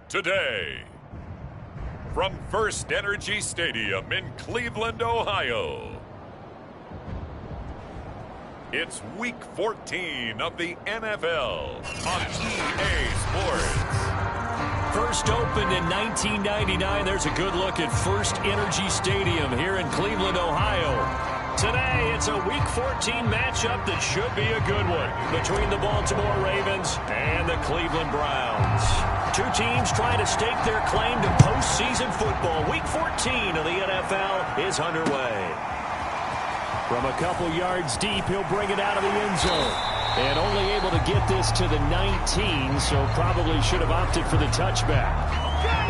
today. From First Energy Stadium in Cleveland, Ohio, it's Week 14 of the NFL on EA Sports. First opened in 1999, there's a good look at First Energy Stadium here in Cleveland, Ohio. Today, it's a Week 14 matchup that should be a good one between the Baltimore Ravens and the Cleveland Browns. Two teams trying to stake their claim to postseason football. Week 14 of the NFL is underway. From a couple yards deep, he'll bring it out of the end zone. And only able to get this to the 19, so probably should have opted for the touchback.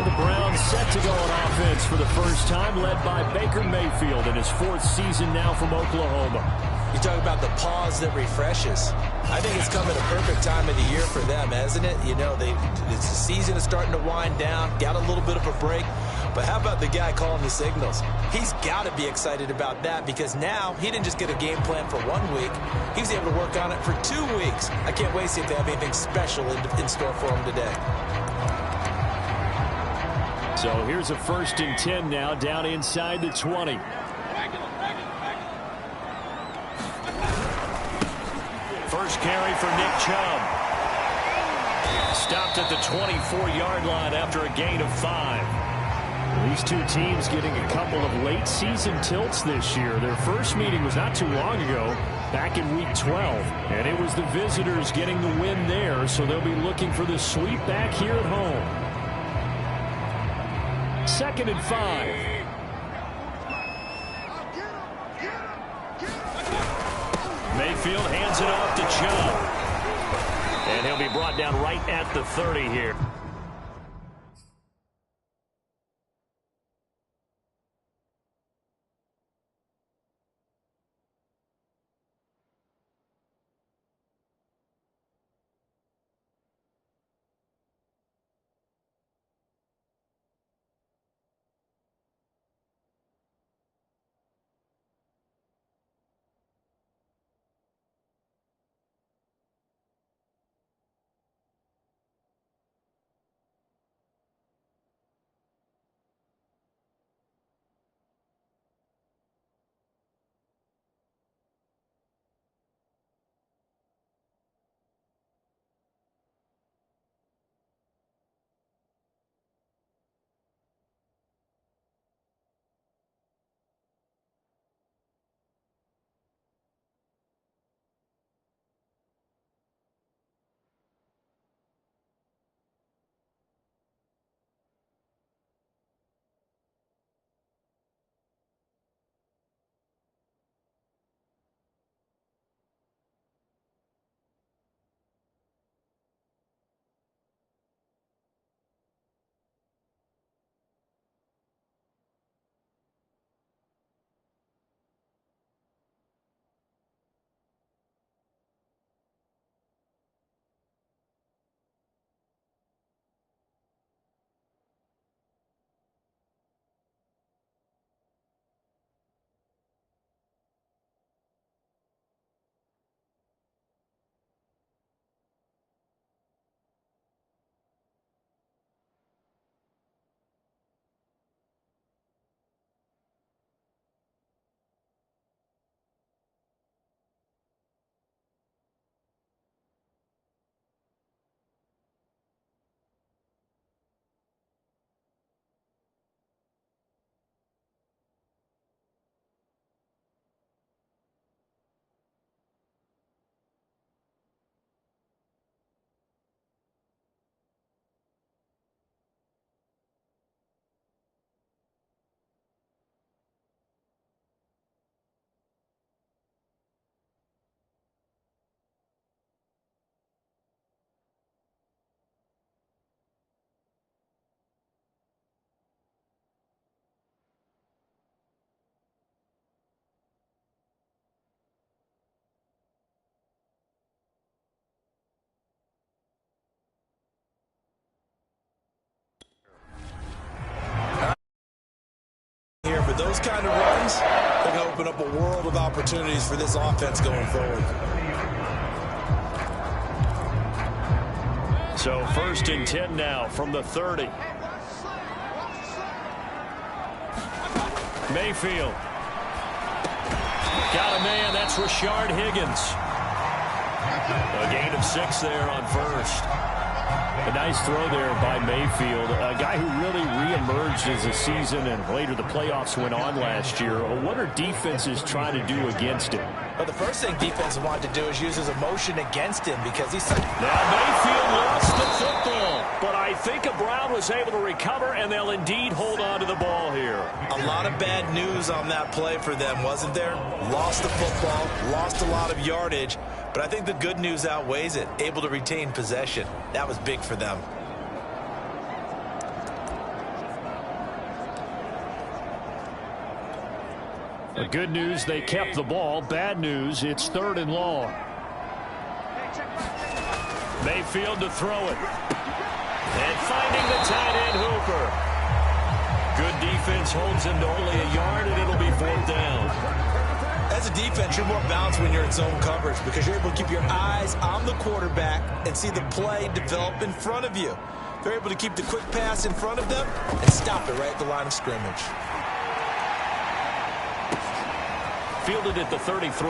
The Browns set to go on offense for the first time, led by Baker Mayfield in his fourth season now from Oklahoma. You talk about the pause that refreshes. I think it's come at a perfect time of the year for them, hasn't it? You know, the season is starting to wind down, got a little bit of a break. But how about the guy calling the signals? He's got to be excited about that because now he didn't just get a game plan for 1 week. He was able to work on it for 2 weeks. I can't wait to see if they have anything special in store for him today. So here's a 1st and 10 now, down inside the 20. First carry for Nick Chubb. Stopped at the 24-yard line after a gain of 5. These two teams getting a couple of late season tilts this year. Their first meeting was not too long ago, back in Week 12. And it was the visitors getting the win there, so they'll be looking for the sweep back here at home. 2nd and 5. Mayfield hands it off to Chubb. And he'll be brought down right at the 30 here. Those kind of runs are going to open up a world of opportunities for this offense going forward. So 1st and 10 now from the 30. Mayfield. Got a man. That's Rashard Higgins. A gain of 6 there on 1st. A nice throw there by Mayfield, a guy who really reemerged as the season and later the playoffs went on last year. What are defenses trying to do against him? Well, the first thing defense wanted to do is use his emotion against him because he's... Now Mayfield lost the football, but I think Brown was able to recover, and they'll indeed hold on to the ball here. A lot of bad news on that play for them, wasn't there? Lost the football, lost a lot of yardage, but I think the good news outweighs it. Able to retain possession. That was big for them. The good news, they kept the ball. Bad news, it's 3rd and long. Mayfield to throw it. And finding the tight end, Hooper. Good defense holds him to only a yard, and it'll be 4th down. As a defense, you're more balanced when you're in zone coverage because you're able to keep your eyes on the quarterback and see the play develop in front of you. They're able to keep the quick pass in front of them and stop it right at the line of scrimmage. Fielded at the 33.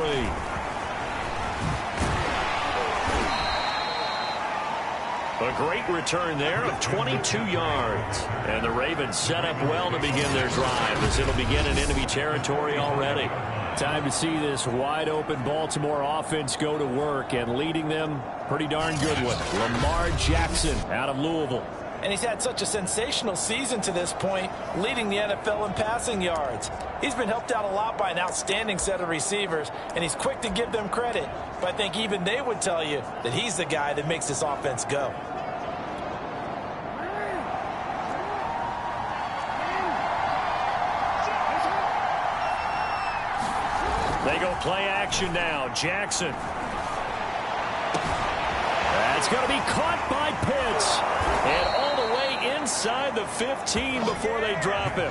A great return there of 22 yards. And the Ravens set up well to begin their drive as it'll begin in enemy territory already. Time to see this wide-open Baltimore offense go to work, and leading them, pretty darn good one, Lamar Jackson out of Louisville. And he's had such a sensational season to this point, leading the NFL in passing yards. He's been helped out a lot by an outstanding set of receivers, and he's quick to give them credit. But I think even they would tell you that he's the guy that makes this offense go. They go play action now. Jackson. That's going to be caught by Pitts. And all the way inside the 15 before they drop it.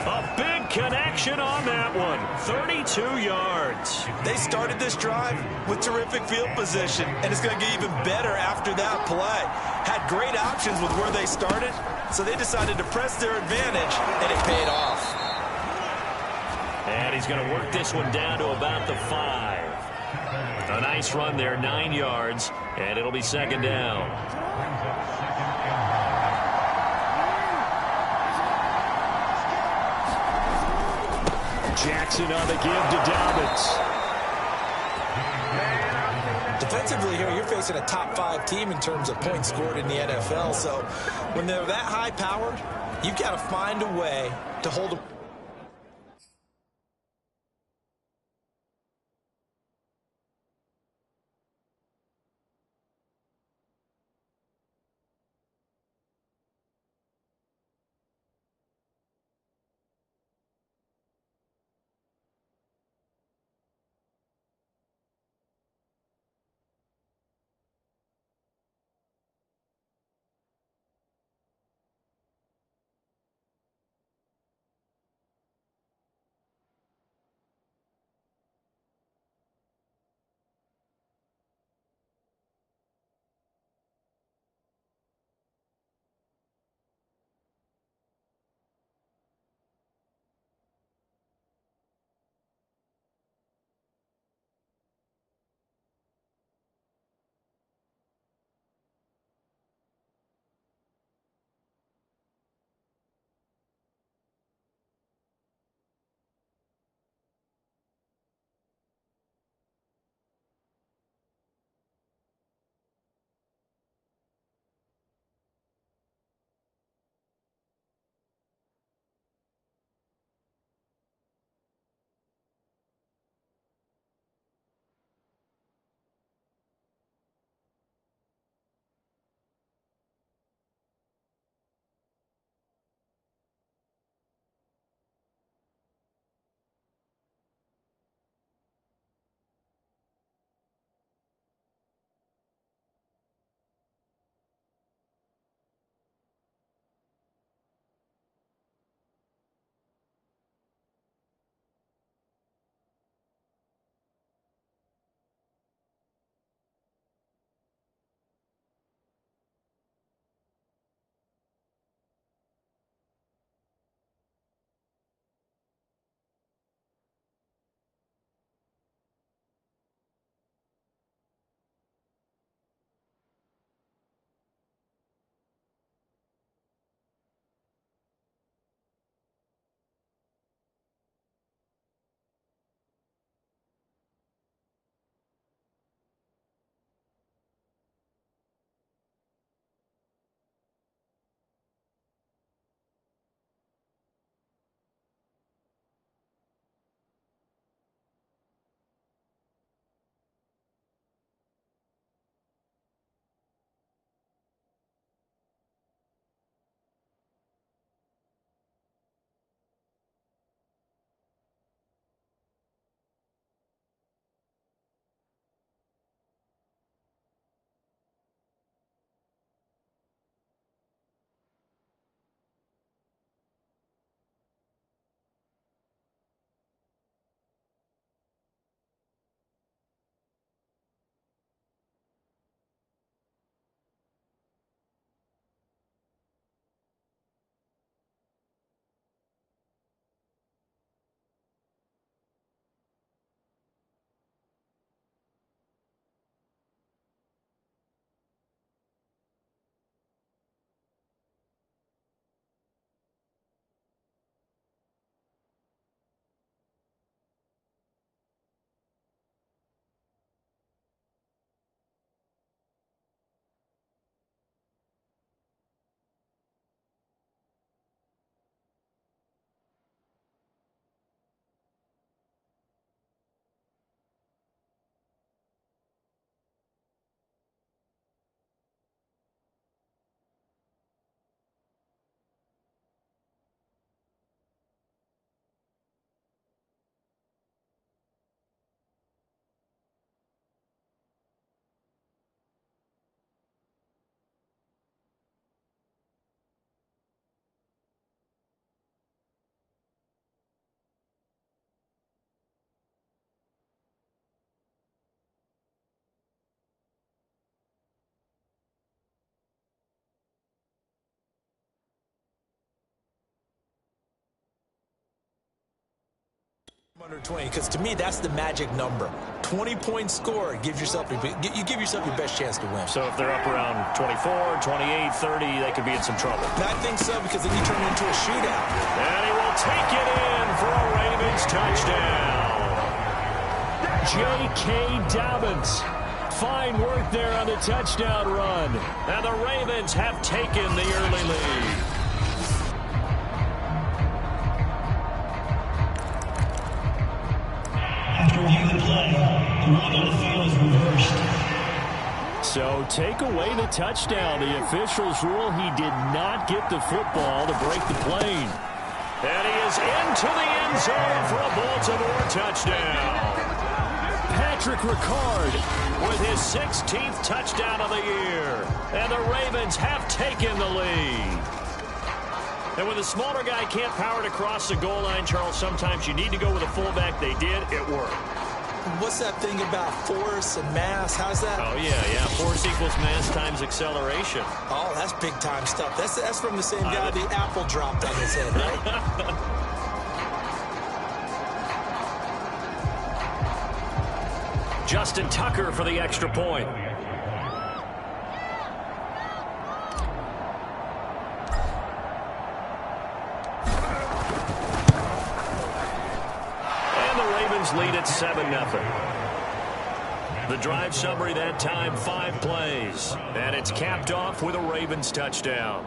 A big connection on that one. 32 yards. They started this drive with terrific field position, and it's going to get even better after that play. Had great options with where they started, so they decided to press their advantage, and it paid off. And he's going to work this one down to about the 5. A nice run there, 9 yards, and it'll be 2nd down. Jackson on the give to Dobbins. Defensively here, you're facing a top 5 team in terms of points scored in the NFL, so when they're that high-powered, you've got to find a way to hold them. Under 20, because to me that's the magic number. 20 points scored gives yourself you give yourself your best chance to win. So if they're up around 24, 28, 30, they could be in some trouble. I think so, because then you turn it into a shootout. And he will take it in for a Ravens touchdown. J.K. Dobbins. Fine work there on the touchdown run. And the Ravens have taken the early lead. After reviewing the play, the ruling on the field is reversed. So take away the touchdown. The officials rule he did not get the football to break the plane. And he is into the end zone for a Baltimore touchdown. Patrick Ricard with his 16th touchdown of the year. And the Ravens have taken the lead. And when the smaller guy can't power it across the goal line, Charles, sometimes you need to go with a fullback. They did. It worked. What's that thing about force and mass? How's that? Oh, yeah. Force equals mass times acceleration. Oh, that's big-time stuff. That's from the same guy the apple dropped on his head, right? Justin Tucker for the extra point. Lead at 7-0. The drive summary that time, 5 plays. And it's capped off with a Ravens touchdown.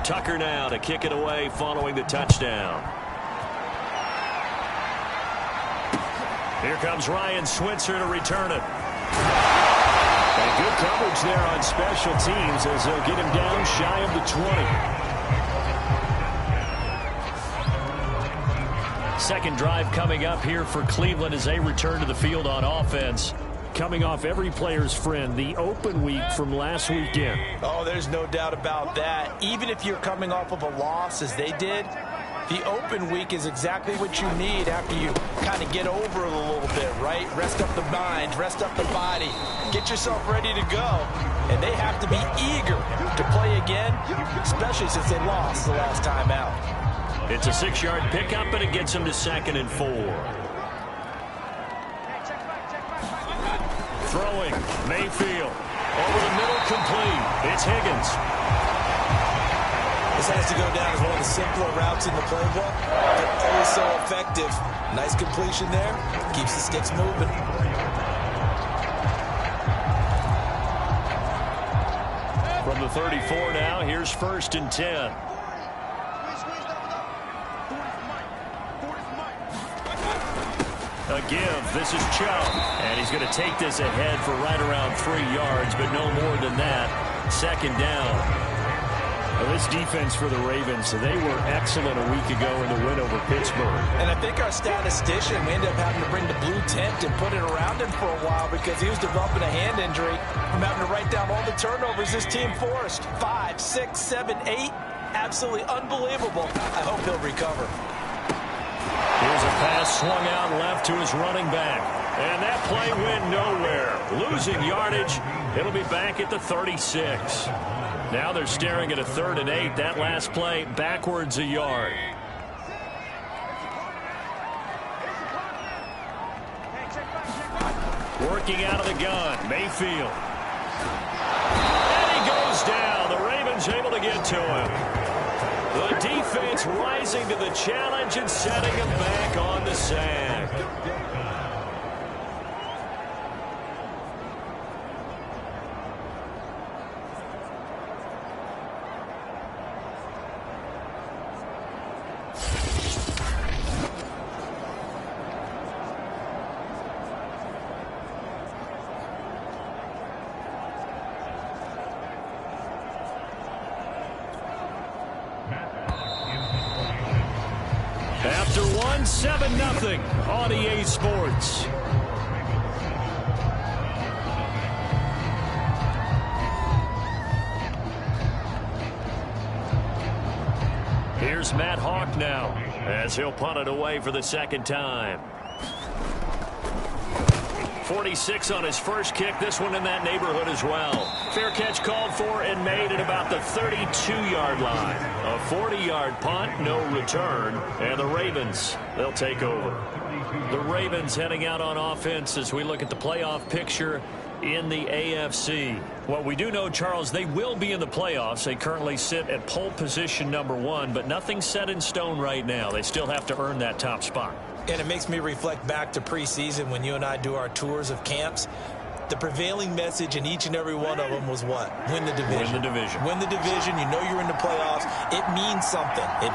Tucker now to kick it away following the touchdown. Here comes Ryan Switzer to return it. And good coverage there on special teams as they'll get him down shy of the 20. Second drive coming up here for Cleveland as they return to the field on offense. Coming off every player's friend, the open week from last weekend. Oh, there's no doubt about that. Even if you're coming off of a loss as they did, the open week is exactly what you need after you kind of get over it a little bit, right? Rest up the mind, rest up the body, get yourself ready to go. And they have to be eager to play again, especially since they lost the last time out. It's a 6-yard pickup, and it gets them to 2nd and 4. Throwing, Mayfield. Over the middle, complete. It's Higgins. This has to go down as one of the simpler routes in the playbook, but always so effective. Nice completion there. Keeps the sticks moving. From the 34 now, here's 1st and 10. A give. This is Chubb. And he's going to take this ahead for right around 3 yards, but no more than that. 2nd down. Well, this defense for the Ravens, they were excellent a week ago in the win over Pittsburgh. And I think our statistician, we ended up having to bring the blue tent and put it around him for a while because he was developing a hand injury from having to write down all the turnovers this team forced. 5, 6, 7, 8. Absolutely unbelievable. I hope he'll recover. Here's a pass swung out left to his running back. And that play went nowhere. Losing yardage. It'll be back at the 36. Now they're staring at a 3rd and 8. That last play backwards a yard. Working out of the gun. Mayfield. And he goes down. The Ravens able to get to him. The defense rising to the challenge and setting him back on the sack. After one, 7-0 on EA Sports. Here's Matt Hawk now as he'll punt it away for the second time. 46 on his first kick. This one in that neighborhood as well. Fair catch called for and made at about the 32-yard line. A 40-yard punt, no return. And the Ravens, they'll take over. The Ravens heading out on offense as we look at the playoff picture in the AFC. Well, we do know, Charles, they will be in the playoffs. They currently sit at pole position #1, but nothing's set in stone right now. They still have to earn that top spot. And it makes me reflect back to preseason when you and I do our tours of camps. The prevailing message in each and every one of them was what? Win the division. Win the division. Win the division. You know you're in the playoffs. It means something. It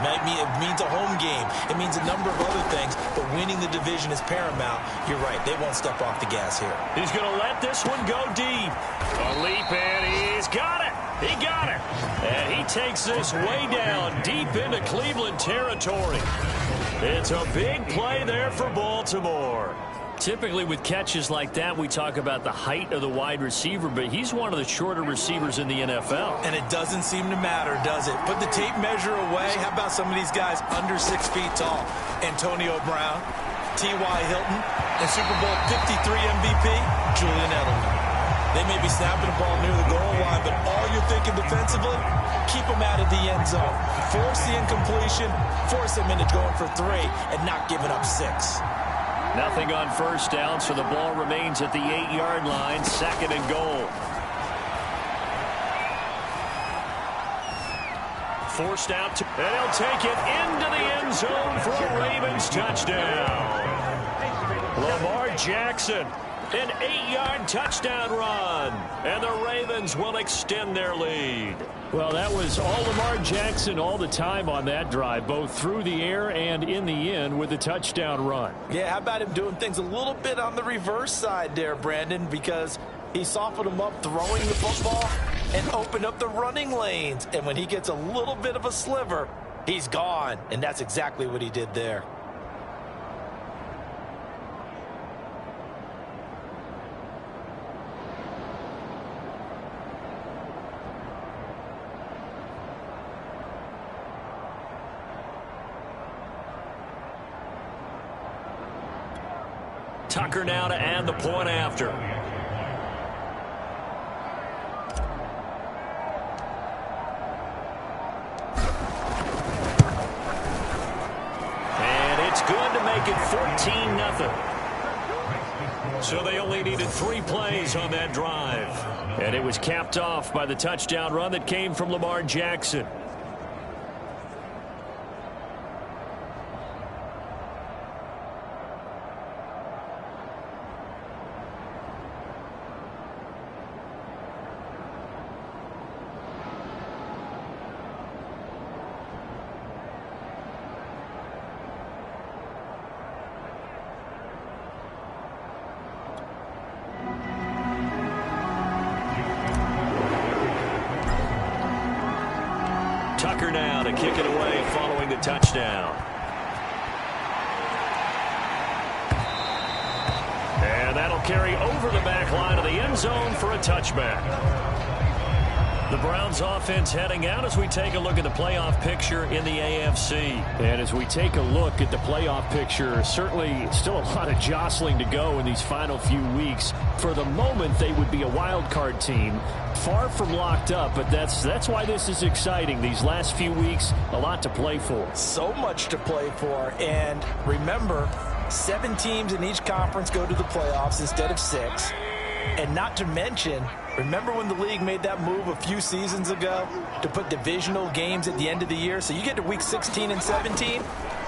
means a home game. It means a number of other things. But winning the division is paramount. You're right. They won't step off the gas here. He's going to let this one go deep. A leap, and he's got it. He got it. And he takes this way down deep into Cleveland territory. It's a big play there for Baltimore. Typically with catches like that, we talk about the height of the wide receiver, but he's one of the shorter receivers in the NFL. And it doesn't seem to matter, does it? Put the tape measure away. How about some of these guys under 6 feet tall? Antonio Brown, T.Y. Hilton, and Super Bowl 53 MVP, Julian Edelman. They may be snapping the ball near the goal line, but all you're thinking defensively, keep them out of the end zone. Force the incompletion, force them into going for 3, and not giving up 6. Nothing on first down, so the ball remains at the 8-yard line, 2nd and goal. Forced out, and he'll take it into the end zone for a Ravens touchdown. Lamar Jackson, an 8-yard touchdown run, and the Ravens will extend their lead. Well, that was all Lamar Jackson all the time on that drive, both through the air and in the end with a touchdown run. Yeah, how about him doing things a little bit on the reverse side there, Brandon, because he softened him up throwing the football and opened up the running lanes. And when he gets a little bit of a sliver, he's gone. And that's exactly what he did there. Tucker now to add the point after. And it's good to make it 14-0. So they only needed 3 plays on that drive. And it was capped off by the touchdown run that came from Lamar Jackson. Tucker now to kick it away following the touchdown. And that'll carry over the back line of the end zone for a touchback. The Browns offense heading out as we take a look at the playoff picture in the AFC. And as we take a look at the playoff picture, certainly still a lot of jostling to go in these final few weeks. For the moment, they would be a wild card team. Far from locked up, but that's why this is exciting. These last few weeks, a lot to play for. So much to play for. And remember, 7 teams in each conference go to the playoffs instead of 6. And not to mention, remember when the league made that move a few seasons ago to put divisional games at the end of the year? So you get to week 16 and 17,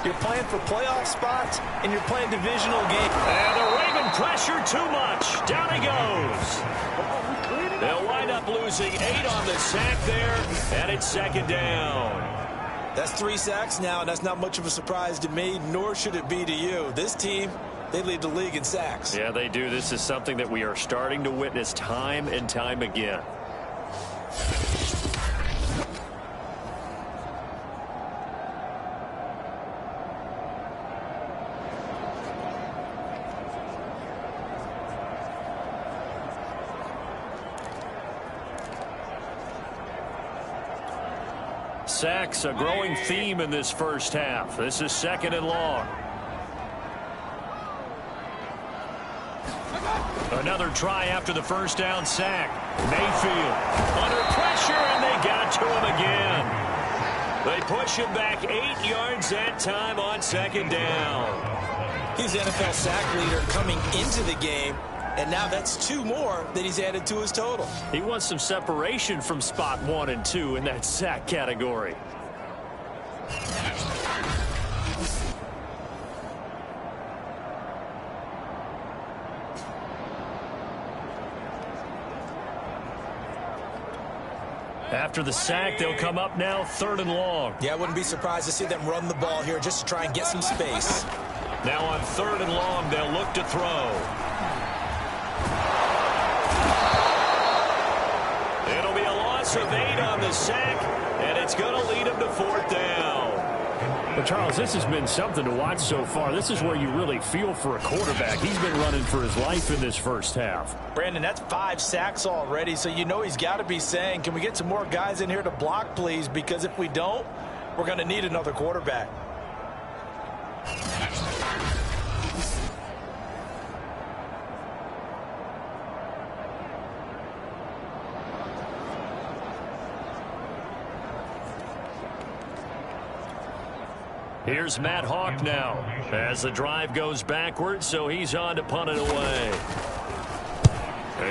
you're playing for playoff spots, and you're playing divisional games. And the Raven pressure too much. Down he goes. They'll wind up losing 8 on the sack there, and it's second down. That's 3 sacks now, and that's not much of a surprise to me, nor should it be to you. This team, they lead the league in sacks. Yeah, they do. This is something that we are starting to witness time and time again. Sacks, a growing theme in this first half. This is second and long. Another try after the first down sack. Mayfield under pressure, and they got to him again. They push him back 8 yards that time on second down. He's the NFL sack leader coming into the game, and now that's 2 more that he's added to his total. He wants some separation from spot 1 and 2 in that sack category. After the sack, they'll come up now third and long. Yeah, I wouldn't be surprised to see them run the ball here just to try and get some space. Now on third and long, they'll look to throw. It'll be a loss of 8 on the sack, and it's going to lead them to fourth down. But, Charles, this has been something to watch so far. This is where you really feel for a quarterback. He's been running for his life in this first half. Brandon, that's 5 sacks already, so you know he's got to be saying, can we get some more guys in here to block, please? Because if we don't, we're going to need another quarterback. Here's Matt Hawk now as the drive goes backwards, so he's on to punt it away.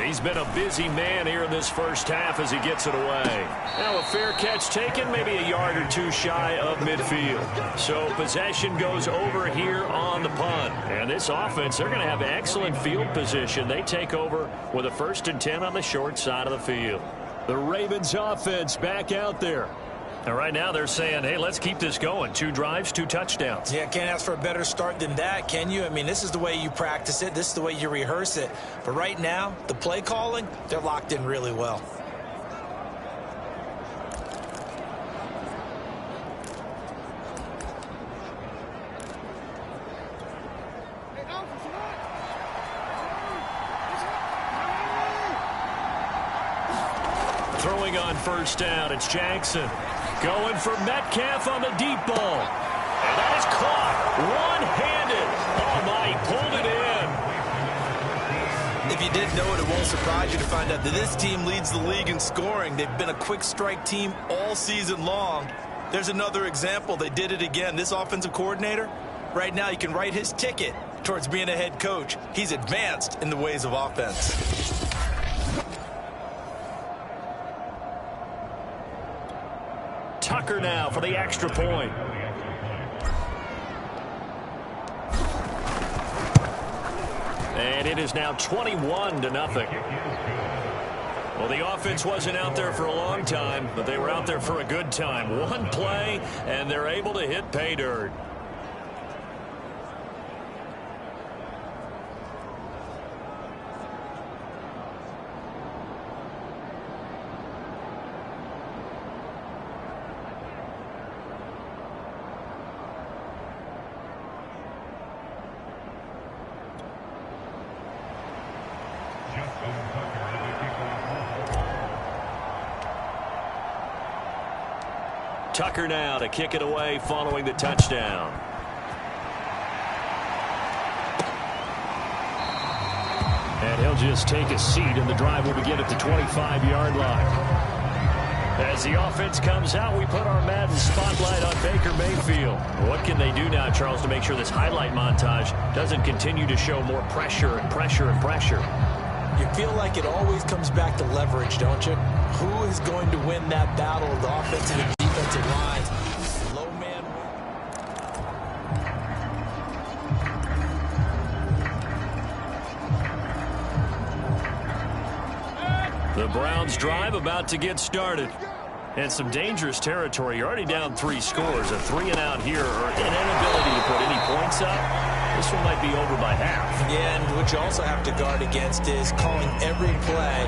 He's been a busy man here in this first half as he gets it away. Now a fair catch taken, maybe a yard or 2 shy of midfield. So possession goes over here on the punt. And this offense, they're going to have excellent field position. They take over with a 1st and 10 on the short side of the field. The Ravens offense back out there. And right now they're saying, hey, let's keep this going. 2 drives, 2 touchdowns. Yeah, can't ask for a better start than that, can you? I mean, this is the way you practice it. This is the way you rehearse it. But right now, the play calling, they're locked in really well. Throwing on first down, it's Jackson. Going for Metcalf on the deep ball. And that is caught one-handed. Oh, my, he pulled it in. If you didn't know it, it won't surprise you to find out that this team leads the league in scoring. They've been a quick strike team all season long. There's another example. They did it again. This offensive coordinator, right now you can write his ticket towards being a head coach. He's advanced in the ways of offense. Tucker now for the extra point. And it is now 21-0. Well, the offense wasn't out there for a long time, but they were out there for a good time. 1 play, and they're able to hit pay dirt. Tucker now to kick it away following the touchdown. And he'll just take a seat, and the drive will begin at the 25-yard line. As the offense comes out, we put our Madden spotlight on Baker Mayfield. What can they do now, Charles, to make sure this highlight montage doesn't continue to show more pressure and pressure and pressure? You feel like it always comes back to leverage, don't you? Who is going to win that battle of the offensive and defensive lines? Low man. The Browns drive about to get started. And some dangerous territory. You're already down 3 scores. A 3-and-out here, or an inability to put any points up. This one might be over by half. Yeah, and what you also have to guard against is calling every play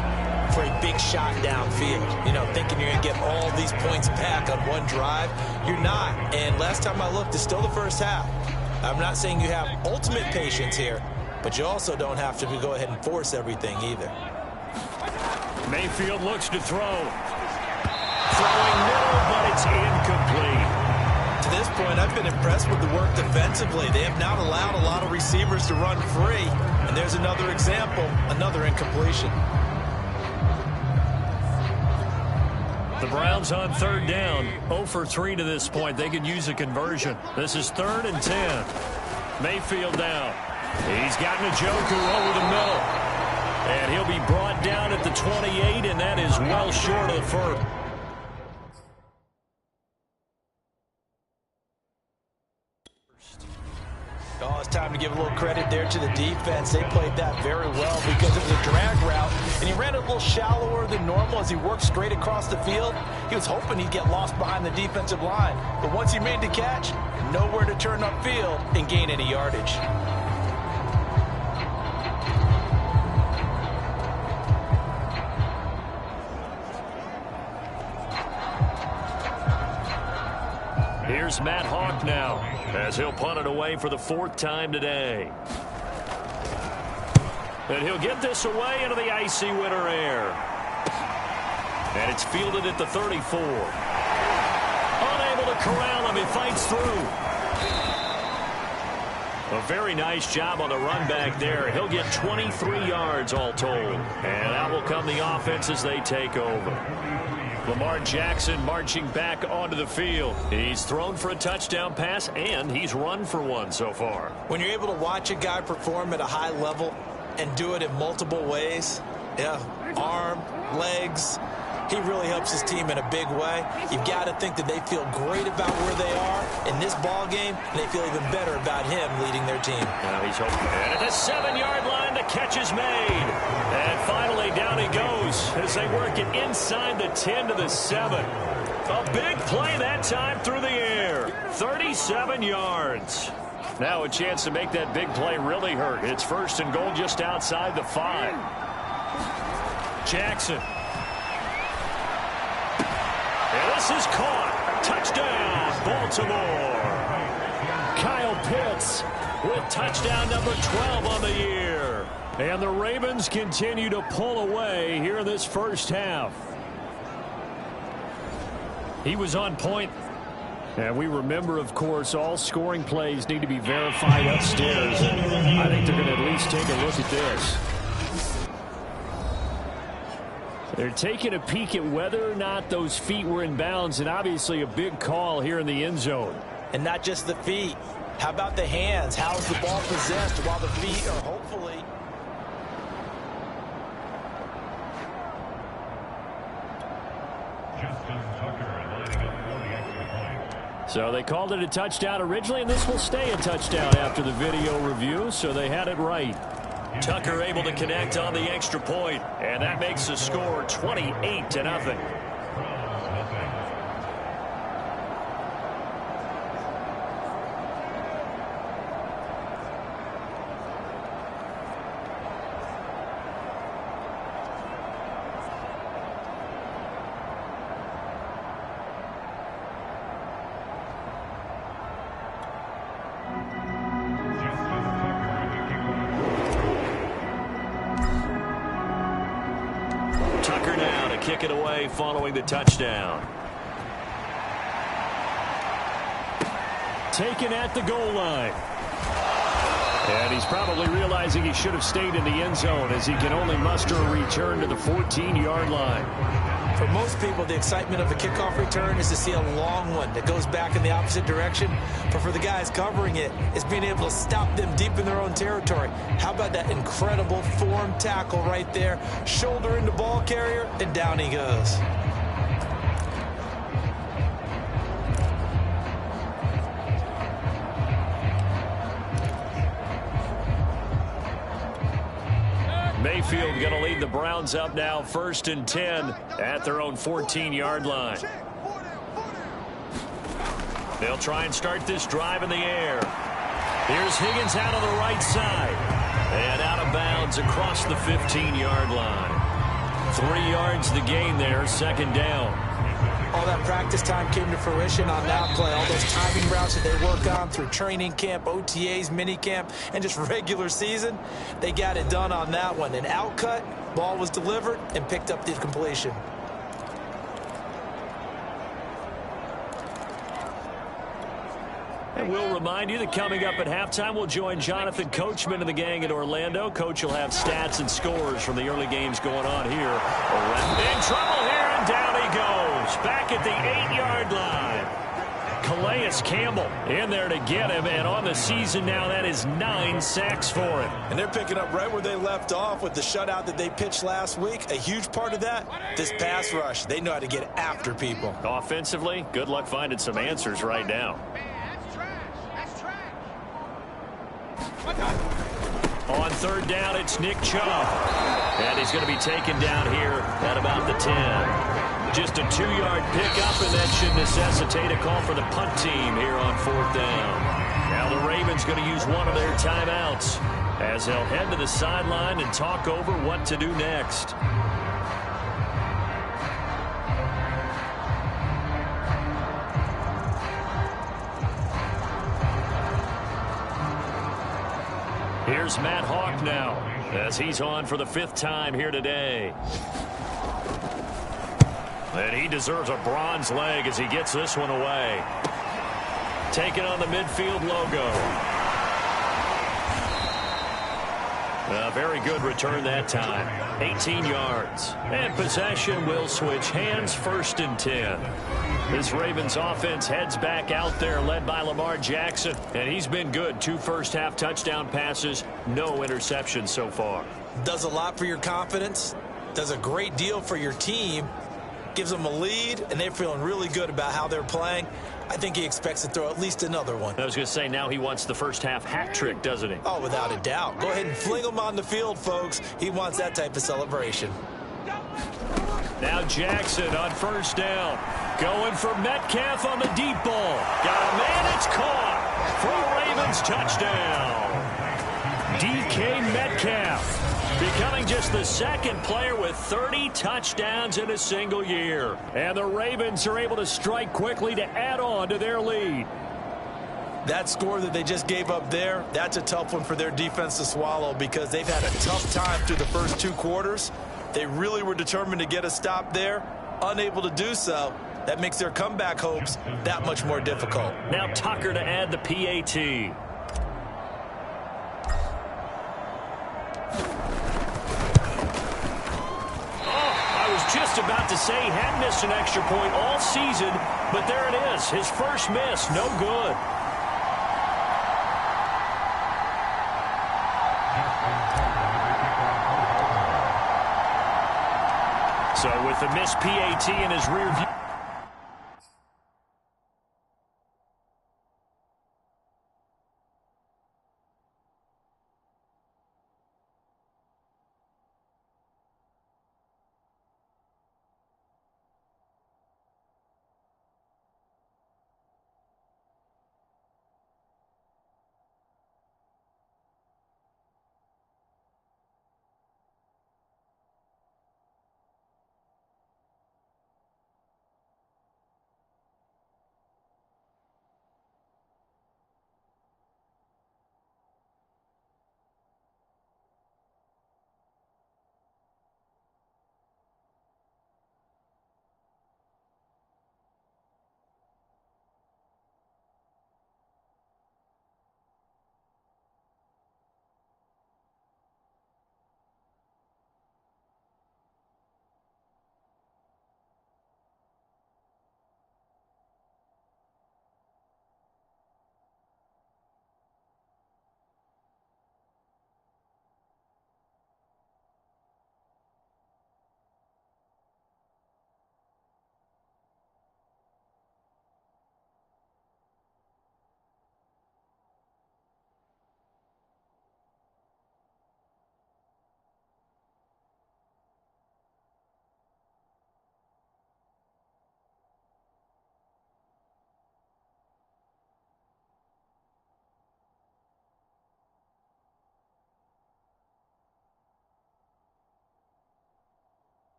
for a big shot downfield. You know, thinking you're going to get all these points back on one drive. You're not. And last time I looked, it's still the first half. I'm not saying you have ultimate patience here, but you also don't have to go ahead and force everything either. Mayfield looks to throw. Throwing middle, but it's incomplete. To this point, I've been impressed with the work defensively. They have not allowed a lot of receivers to run free. And there's another example, another incompletion. The Browns on 3rd down. 0 for 3 to this point. They could use a conversion. This is 3rd and 10. Mayfield down. He's got Njoku over the middle. And he'll be brought down at the 28, and that is well short of the first. Oh, it's time to give a little credit there to the defense. They played that very well because it was a drag route, and he ran it a little shallower than normal as he worked straight across the field. He was hoping he'd get lost behind the defensive line, but once he made the catch, nowhere to turn upfield and gain any yardage. Here's Matt Hawk now, as he'll punt it away for the 4th time today. And he'll get this away into the icy winter air. And it's fielded at the 34. Unable to corral him, he fights through. A very nice job on the run back there. He'll get 23 yards all told. And out will come the offense as they take over. Lamar Jackson marching back onto the field. He's thrown for a touchdown pass, and he's run for one so far. When you're able to watch a guy perform at a high level and do it in multiple ways, arm, legs, he really helps his team in a big way. You've got to think that they feel great about where they are in this ball game, and they feel even better about him leading their team. Now he's hoping. And at the 7-yard line, the catch is made. And finally, down he goes as they work it inside the 10 to the 7. A big play that time through the air. 37 yards. Now a chance to make that big play really hurt. It's 1st and goal just outside the 5. Jackson. And this is caught. Touchdown, Baltimore. Kyle Pitts with touchdown number 12 on the year. And the Ravens continue to pull away here in this first half. He was on point. And we remember, of course, all scoring plays need to be verified upstairs. And I think they're going to at least take a look at this. They're taking a peek at whether or not those feet were in bounds, and obviously a big call here in the end zone. And not just the feet. How about the hands? How's the ball possessed while the feet are hopefully... So they called it a touchdown originally, and this will stay a touchdown after the video review, so they had it right. Tucker able to connect on the extra point, and that makes the score 28-0. Kick it away following the touchdown. Taken at the goal line. And he's probably realizing he should have stayed in the end zone as he can only muster a return to the 14-yard line. For most people, the excitement of a kickoff return is to see a long one that goes back in the opposite direction. But for the guys covering it, it's being able to stop them deep in their own territory. How about that incredible form tackle right there? Shoulder into ball carrier, and down he goes. Mayfield going to lead the Browns up now, 1st and 10 at their own 14-yard line. They'll try and start this drive in the air. Here's Higgins out on the right side. And out of bounds across the 15-yard line. 3 yards the gain there, 2nd down. All that practice time came to fruition on that play. All those timing routes that they work on through training camp, OTAs, minicamp, and just regular season, they got it done on that one. An outcut, ball was delivered, and picked up the completion. And we'll remind you that coming up at halftime, we'll join Jonathan Coachman and the gang in Orlando. Coach will have stats and scores from the early games going on here. In trouble here, and down he goes. Back at the 8-yard line. Calais Campbell in there to get him, and on the season now, that is 9 sacks for him. And they're picking up right where they left off with the shutout that they pitched last week. A huge part of that, this pass rush. They know how to get after people. Offensively, good luck finding some answers right now. On 3rd down, it's Nick Chubb. And he's going to be taken down here at about the 10. Just a 2-yard pickup, and that should necessitate a call for the punt team here on 4th down. Now the Ravens going to use one of their timeouts as they'll head to the sideline and talk over what to do next. Here's Matt Hawk now as he's on for the 5th time here today. And he deserves a bronze leg as he gets this one away. Taking on the midfield logo. A very good return that time. 18 yards. And possession will switch hands, 1st and 10. This Ravens offense heads back out there, led by Lamar Jackson. And he's been good. 2 first-half touchdown passes, no interceptions so far. Does a lot for your confidence. Does a great deal for your team. Gives them a lead, and they're feeling really good about how they're playing. I think he expects to throw at least another one. I was going to say, now he wants the first-half hat trick, doesn't he? Oh, without a doubt. Go ahead and fling him on the field, folks. He wants that type of celebration. Now Jackson on 1st down. Going for Metcalf on the deep ball. Got a man, it's caught. For the Ravens, touchdown. DK Metcalf becoming just the 2nd player with 30 touchdowns in a single year. And the Ravens are able to strike quickly to add on to their lead. That score that they just gave up there, that's a tough one for their defense to swallow because they've had a tough time through the first 2 quarters. They really were determined to get a stop there, unable to do so. That makes their comeback hopes that much more difficult. Now Tucker to add the PAT. Just about to say he had missed an extra point all season, but there it is. His first miss, no good. So with the missed PAT in his rear view.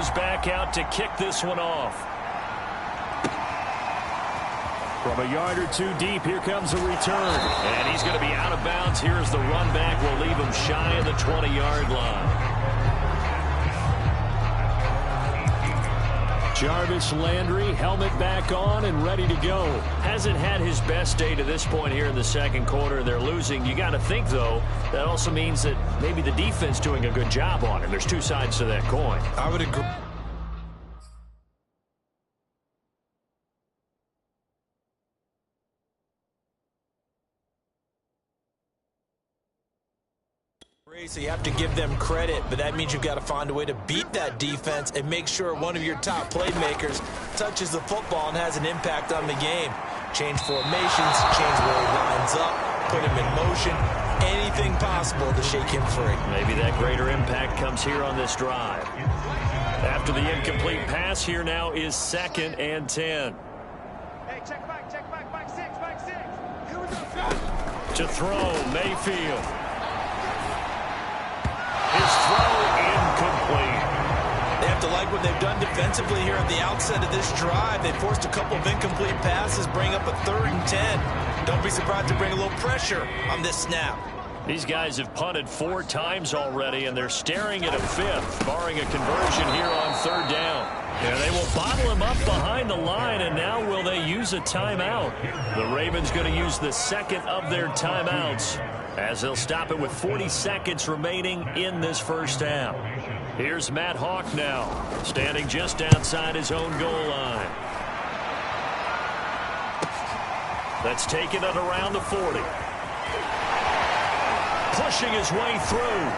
goes back out to kick this one off. From a yard or two deep, here comes a return. And he's going to be out of bounds. Here's the run back. Will leave him shy of the 20-yard line. Jarvis Landry, helmet back on and ready to go. Hasn't had his best day to this point here in the second quarter. They're losing. You got to think, though, that also means that maybe the defense doing a good job on him. There's two sides to that coin. I would agree. So you have to give them credit, but that means you've got to find a way to beat that defense and make sure one of your top playmakers touches the football and has an impact on the game. Change formations, change where he lines up, put him in motion, anything possible to shake him free. Maybe that greater impact comes here on this drive. After the incomplete pass, here now is 2nd and 10. Hey, check back, back six. Here we go. To throw, Mayfield. His throw incomplete. They have to like what they've done defensively here at the outset of this drive. They forced a couple of incomplete passes, bring up a 3rd and 10. Don't be surprised to bring a little pressure on this snap. These guys have punted 4 times already, and they're staring at a 5th, barring a conversion here on 3rd down. And they will bottle him up behind the line, and now will they use a timeout? The Ravens going to use the 2nd of their timeouts, as they'll stop it with 40 seconds remaining in this first half. Here's Matt Hawk now, standing just outside his own goal line. That's taken at around the 40. Pushing his way through.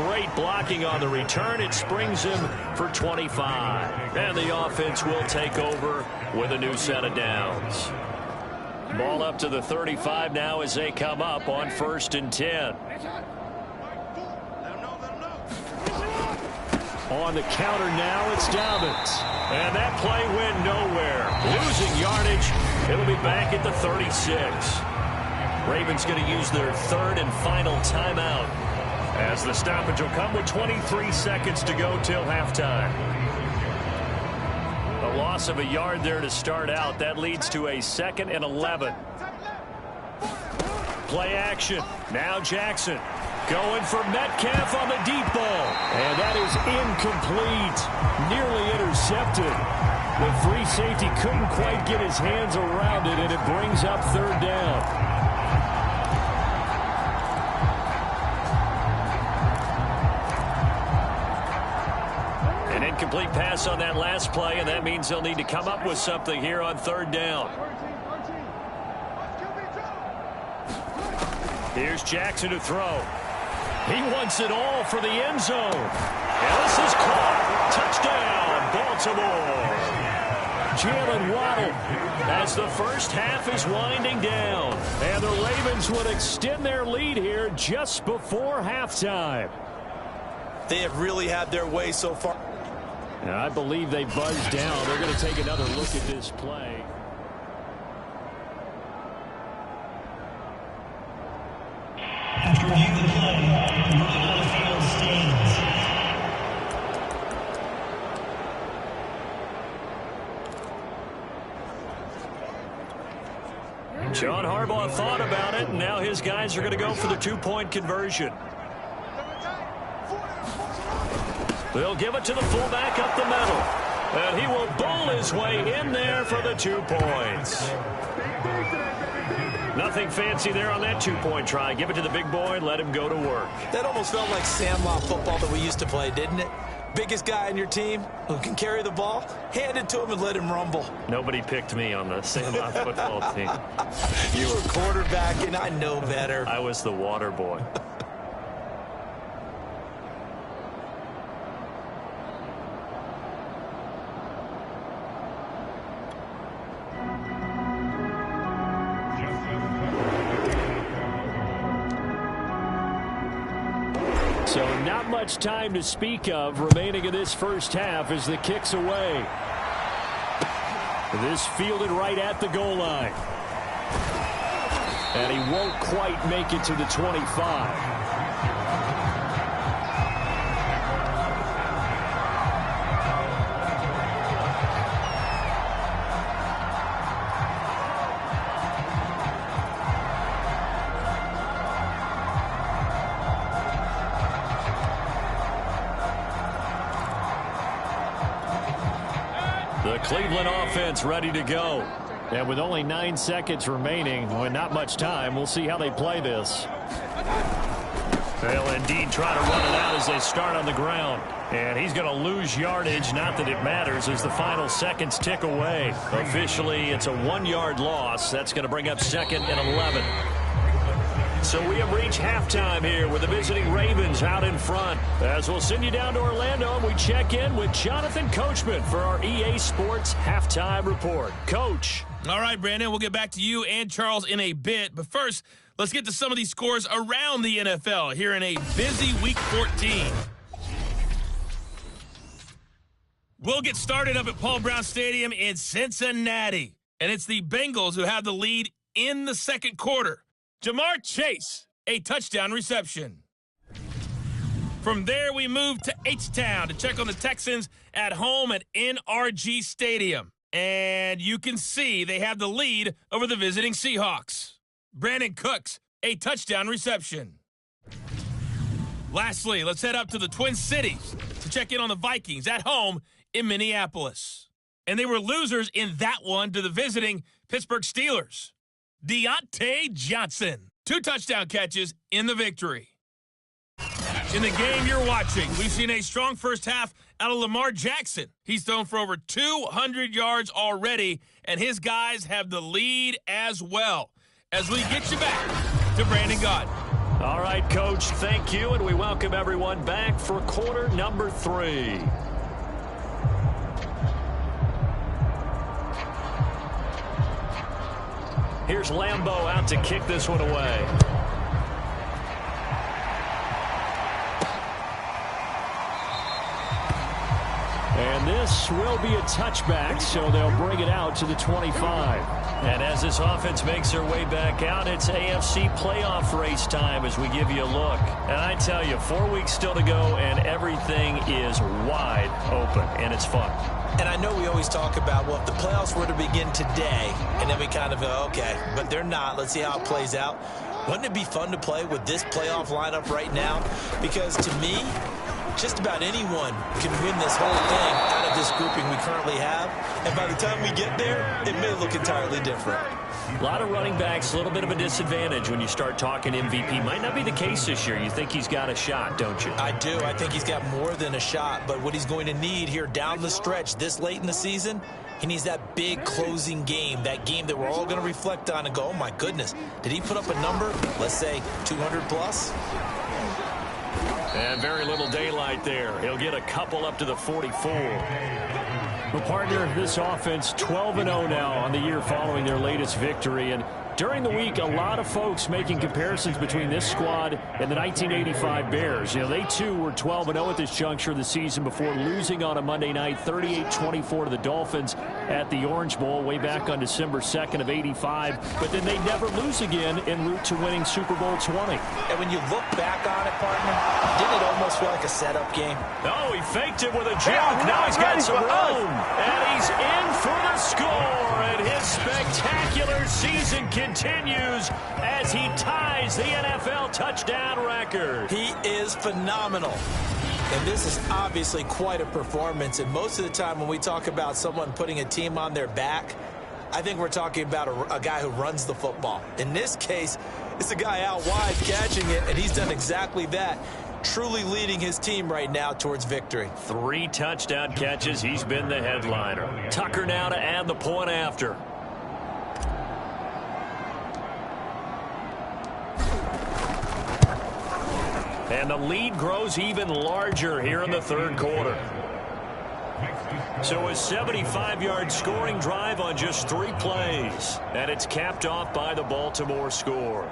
Great blocking on the return. It springs him for 25. And the offense will take over with a new set of downs. Ball up to the 35 now as they come up on 1st and 10. On the counter now, it's Dobbins. And that play went nowhere. Losing yardage. It'll be back at the 36. Ravens going to use their 3rd and final timeout, as the stoppage will come with 23 seconds to go till halftime. A loss of a yard there to start out. That leads to a 2nd and 11. Play action. Now Jackson going for Metcalf on the deep ball. And that is incomplete. Nearly intercepted. The free safety couldn't quite get his hands around it, and it brings up 3rd down. Incomplete pass on that last play, and that means they'll need to come up with something here on 3rd down. Here's Jackson to throw. He wants it all for the end zone. And this is caught. Touchdown, Baltimore. Jalen Waddle as the first half is winding down. And the Ravens would extend their lead here just before halftime. They have really had their way so far. And I believe they buzzed down. They're going to take another look at this play. After reviewing the play, the ruling on the field stands. John Harbaugh thought about it, and now his guys are going to go for the 2-point conversion. They'll give it to the fullback up the middle. And he will bowl his way in there for the 2 points. Nothing fancy there on that 2-point try. Give it to the big boy and let him go to work. That almost felt like Sandlot football that we used to play, didn't it? Biggest guy on your team who can carry the ball, hand it to him and let him rumble. Nobody picked me on the Sandlot football team. You were quarterback, and I know better. I was the water boy. So not much time to speak of remaining in this first half as the kick's away. This fielded right at the goal line. And he won't quite make it to the 25. Cleveland offense ready to go. And with only 9 seconds remaining, well, not much time, we'll see how they play this. They'll indeed try to run it out as they start on the ground. And he's going to lose yardage, not that it matters, as the final seconds tick away. Officially, it's a 1-yard loss. That's going to bring up 2nd and 11. So we have reached halftime here with the visiting Ravens out in front. As we'll send you down to Orlando, and we check in with Jonathan Coachman for our EA Sports Halftime Report. Coach. All right, Brandon, we'll get back to you and Charles in a bit. But first, let's get to some of these scores around the NFL here in a busy Week 14. We'll get started up at Paul Brown Stadium in Cincinnati. And it's the Bengals who have the lead in the second quarter. Jamar Chase, a touchdown reception. From there, we move to H-Town to check on the Texans at home at NRG Stadium. And you can see they have the lead over the visiting Seahawks. Brandon Cooks, a touchdown reception. Lastly, let's head up to the Twin Cities to check in on the Vikings at home in Minneapolis. And they were losers in that one to the visiting Pittsburgh Steelers. Deontay Johnson, 2 touchdown catches in the victory. In the game you're watching, we've seen a strong first half out of Lamar Jackson. He's thrown for over 200 yards already, and his guys have the lead as well. As we get you back to Brandon Gaudin. All right, Coach, thank you, and we welcome everyone back for quarter number 3. Here's Lambeau out to kick this one away. And this will be a touchback, so they'll bring it out to the 25. And as this offense makes their way back out, it's AFC playoff race time as we give you a look. And I tell you, 4 weeks still to go, and everything is wide open, and it's fun. And I know we always talk about, well, if the playoffs were to begin today, and then we kind of go, okay, but they're not. Let's see how it plays out. Wouldn't it be fun to play with this playoff lineup right now? Because to me, just about anyone can win this whole thing out of this grouping we currently have. And by the time we get there, it may look entirely different. A lot of running backs, a little bit of a disadvantage when you start talking MVP. Might not be the case this year. You think he's got a shot, don't you? I do. I think he's got more than a shot. But what he's going to need here down the stretch this late in the season, he needs that big closing game, that game that we're all going to reflect on and go, oh, my goodness, did he put up a number, let's say 200 plus? And very little daylight there. He'll get a couple up to the 44. Well, partner, this offense 12-0 now on the year following their latest victory. And during the week, a lot of folks making comparisons between this squad and the 1985 Bears. You know, they too were 12-0 at this juncture of the season before losing on a Monday night 38-24 to the Dolphins at the Orange Bowl way back on December 2nd of 85. But then they never lose again en route to winning Super Bowl 20. And when you look back on it, partner, didn't it almost feel like a setup game? Oh, he faked it with a juke. Now he's got some room. And he's in for the score. And his spectacular season continues as he ties the NFL touchdown record. He is phenomenal. And this is obviously quite a performance. And most of the time when we talk about someone putting a team on their back, I think we're talking about a guy who runs the football. In this case, it's a guy out wide catching it, and he's done exactly that. Truly leading his team right now towards victory. 3 touchdown catches. He's been the headliner. Tucker now to add the point after. And the lead grows even larger here in the third quarter. So a 75-yard scoring drive on just 3 plays. And it's capped off by the Baltimore score.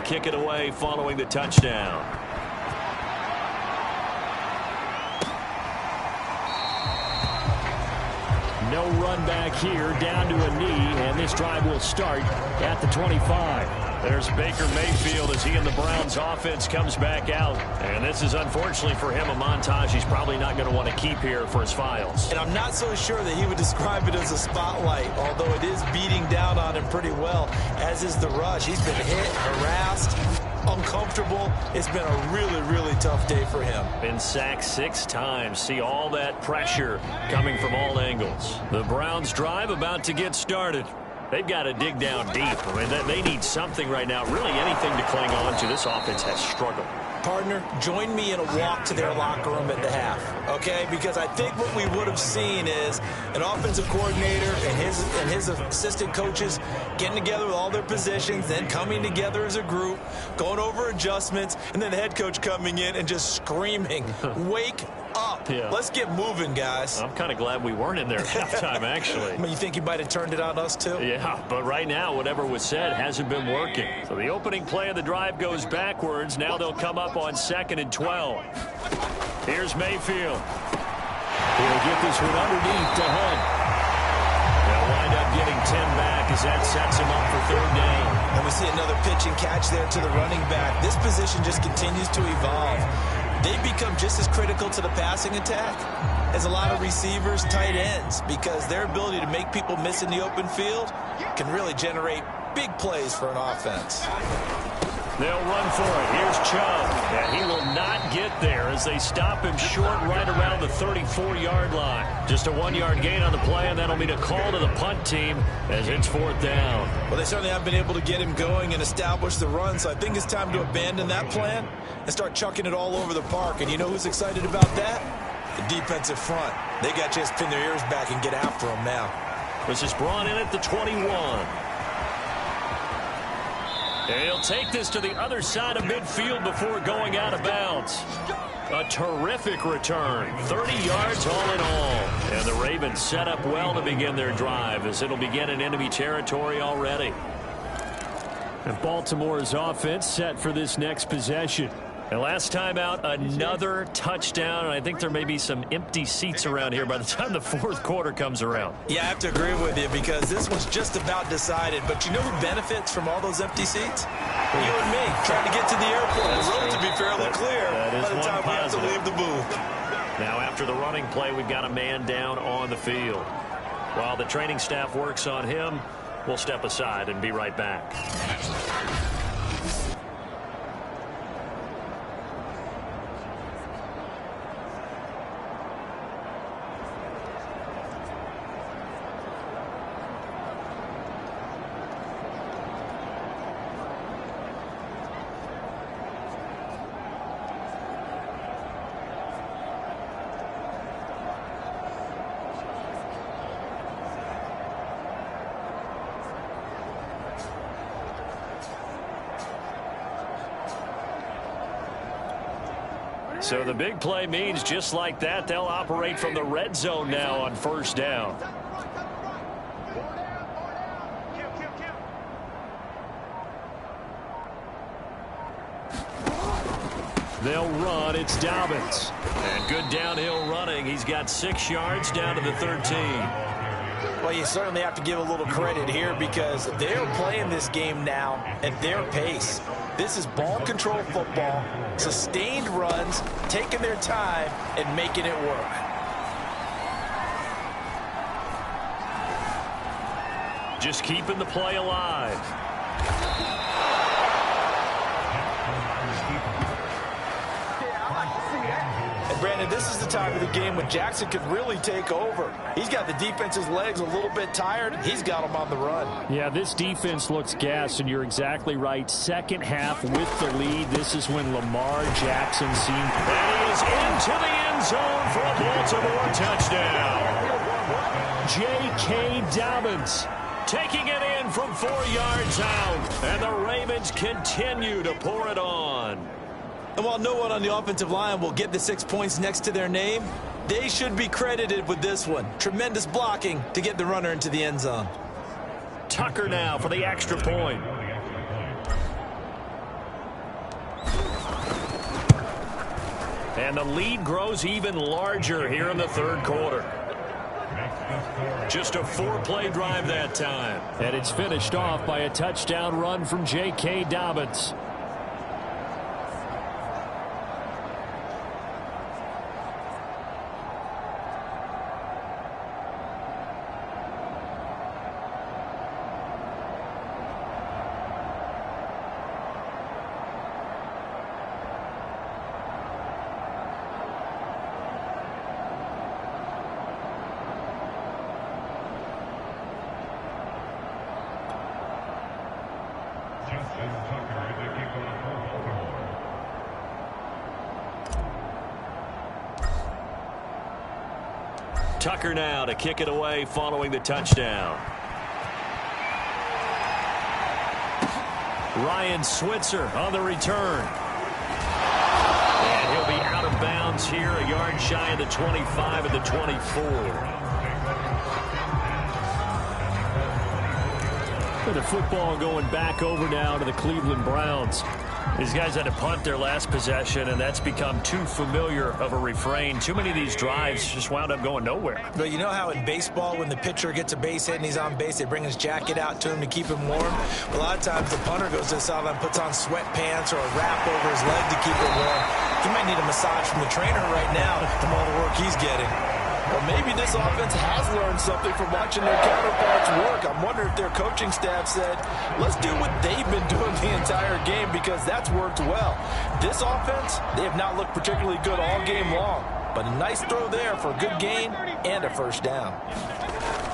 Kick it away following the touchdown. No run back here, down to a knee, and this drive will start at the 25. There's Baker Mayfield as he and the Browns offense comes back out. And this is unfortunately for him a montage he's probably not going to want to keep here for his files. And I'm not so sure that he would describe it as a spotlight, although it is beating down on him pretty well, as is the rush. He's been hit, harassed, uncomfortable. It's been a really, really tough day for him. Been sacked 6 times. See all that pressure coming from all angles. The Browns drive about to get started. They've got to dig down deep. I mean, they need something right now, really anything to cling on to. This offense has struggled. Partner, join me in a walk to their locker room at the half, okay? Because I think what we would have seen is an offensive coordinator and his assistant coaches getting together with all their positions, then coming together as a group, going over adjustments, and then the head coach coming in and just screaming, wake up. Yeah. Let's get moving, guys. I'm kind of glad we weren't in there at halftime, actually. I mean, you think he might have turned it on us, too? Yeah, but right now, whatever was said hasn't been working. So the opening play of the drive goes backwards. Now they'll come up on 2nd and 12. Here's Mayfield. He'll get this one underneath to Hunt. They'll wind up getting 10 back as that sets him up for 3rd down. And we see another pitch and catch there to the running back. This position just continues to evolve. They become just as critical to the passing attack as a lot of receivers, tight ends, because their ability to make people miss in the open field can really generate big plays for an offense. They'll run for it. Here's Chubb. And he will not get there as they stop him short right around the 34-yard line. Just a 1-yard gain on the play, and that'll mean a call to the punt team as it's 4th down. Well, they certainly haven't been able to get him going and establish the run, so I think it's time to abandon that plan and start chucking it all over the park. And you know who's excited about that? The defensive front. They got to just pin their ears back and get after him now. This is brought in at the 21. And he'll take this to the other side of midfield before going out of bounds. A terrific return. 30 yards all in all. And the Ravens set up well to begin their drive as it'll begin in enemy territory already. And Baltimore's offense set for this next possession. And last time out, another touchdown. And I think there may be some empty seats around here by the time the 4th quarter comes around. Yeah, I have to agree with you because this one's just about decided. But you know who benefits from all those empty seats? You and me, trying to get to the airport. The road to be fairly clear by the time we have to leave the booth. Now, after the running play, we've got a man down on the field. While the training staff works on him, we'll step aside and be right back. So the big play means just like that, they'll operate from the red zone now on 1st down. They'll run. It's Dobbins. And good downhill running. He's got 6 yards down to the 13. Well, you certainly have to give a little credit here because they're playing this game now at their pace. This is ball control football, sustained runs, taking their time and making it work. Just keeping the play alive. Brandon, this is the time of the game when Jackson could really take over. He's got the defense's legs a little bit tired. He's got them on the run. Yeah, this defense looks gassed, and you're exactly right. Second half with the lead. This is when Lamar Jackson seemed... And he is into the end zone for a Baltimore touchdown. J.K. Dobbins taking it in from 4 yards out. And the Ravens continue to pour it on. And while no one on the offensive line will get the 6 points next to their name, they should be credited with this one. Tremendous blocking to get the runner into the end zone. Tucker now for the extra point. And the lead grows even larger here in the 3rd quarter. Just a 4-play drive that time. And it's finished off by a touchdown run from J.K. Dobbins. Tucker now to kick it away following the touchdown. Ryan Switzer on the return. And he'll be out of bounds here, a yard shy of the 25 and the 24. And the football going back over now to the Cleveland Browns. These guys had to punt their last possession, and that's become too familiar of a refrain. Too many of these drives just wound up going nowhere. But you know how in baseball, when the pitcher gets a base hit and he's on base, they bring his jacket out to him to keep him warm? A lot of times the punter goes to the sideline, puts on sweatpants or a wrap over his leg to keep it warm. He might need a massage from the trainer right now from all the work he's getting. Well, maybe this offense has learned something from watching their counterparts work. I'm wondering if their coaching staff said, let's do what they've been doing the entire game, because that's worked well. This offense, they have not looked particularly good all game long. But a nice throw there for a good gain and a first down.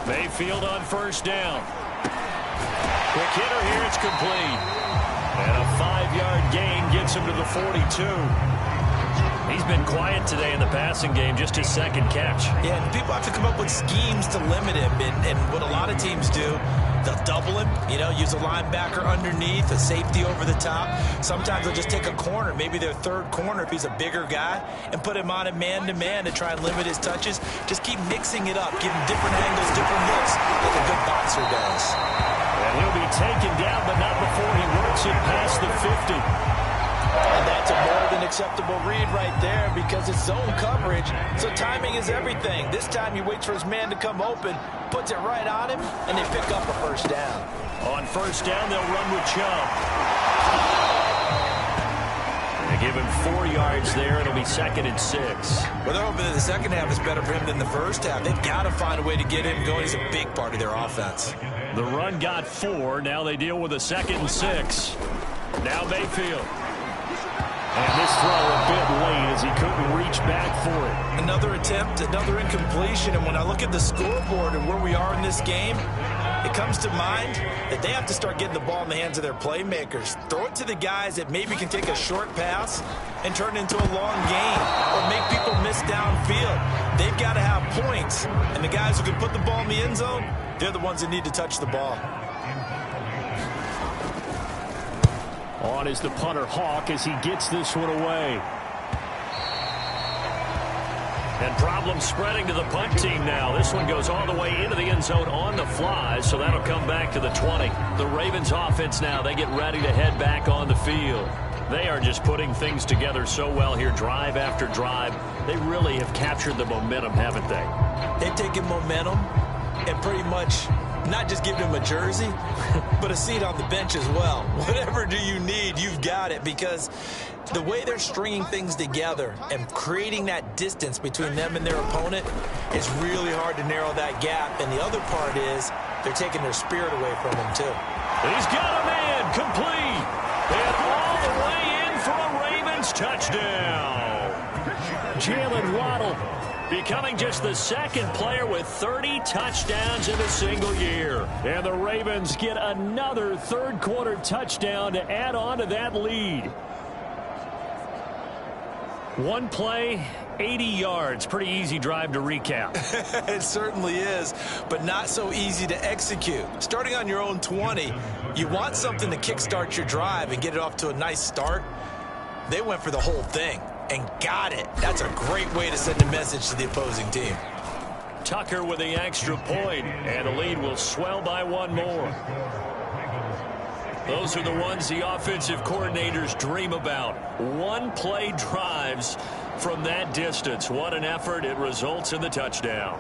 Mayfield on first down. Quick hitter here, it's complete. And a 5-yard gain gets him to the 42. He's been quiet today in the passing game, just his second catch. Yeah, and people have to come up with schemes to limit him. And what a lot of teams do, they'll double him, use a linebacker underneath, a safety over the top. Sometimes they'll just take a corner, maybe their third corner if he's a bigger guy, and put him on a man-to-man to try and limit his touches. Just keep mixing it up, give him different angles, different looks, like a good boxer does. And he'll be taken down, but not before he works it past the 50. And that's a more than acceptable read right there, because it's zone coverage, so timing is everything. This time he waits for his man to come open, puts it right on him, and they pick up a first down. On first down, they'll run with Chubb. They give him 4 yards there. It'll be 2nd and 6. Well, they're hoping that the second half is better for him than the first half. They've got to find a way to get him going. He's a big part of their offense. The run got 4. Now they deal with a 2nd and 6. Now Mayfield. And this throw a bit late as he couldn't reach back for it. Another attempt, another incompletion. And when I look at the scoreboard and where we are in this game, it comes to mind that they have to start getting the ball in the hands of their playmakers. Throw it to the guys that maybe can take a short pass and turn it into a long gain or make people miss downfield. They've got to have points. And the guys who can put the ball in the end zone, they're the ones that need to touch the ball. On is the punter, Hawk, as he gets this one away. And problems spreading to the punt team now. This one goes all the way into the end zone on the fly, so that'll come back to the 20. The Ravens offense now, they get ready to head back on the field. They are just putting things together so well here, drive after drive. They really have captured the momentum, haven't they? They've taken momentum and pretty much not just giving him a jersey, but a seat on the bench as well. Whatever do you need, you've got it, because the way they're stringing things together and creating that distance between them and their opponent, it's really hard to narrow that gap. And the other part is they're taking their spirit away from them, too. He's got a man, complete, and all the way in for a Ravens touchdown. Jalen Waddle becoming just the 2nd player with 30 touchdowns in a single year. And the Ravens get another third-quarter touchdown to add on to that lead. One play, 80 yards. Pretty easy drive to recap. It certainly is, but not so easy to execute. Starting on your own 20, you want something to kickstart your drive and get it off to a nice start. They went for the whole thing and got it. That's a great way to send a message to the opposing team. Tucker with the extra point, and the lead will swell by 1 more. Those are the ones the offensive coordinators dream about. One-play drives from that distance. What an effort. It results in the touchdown.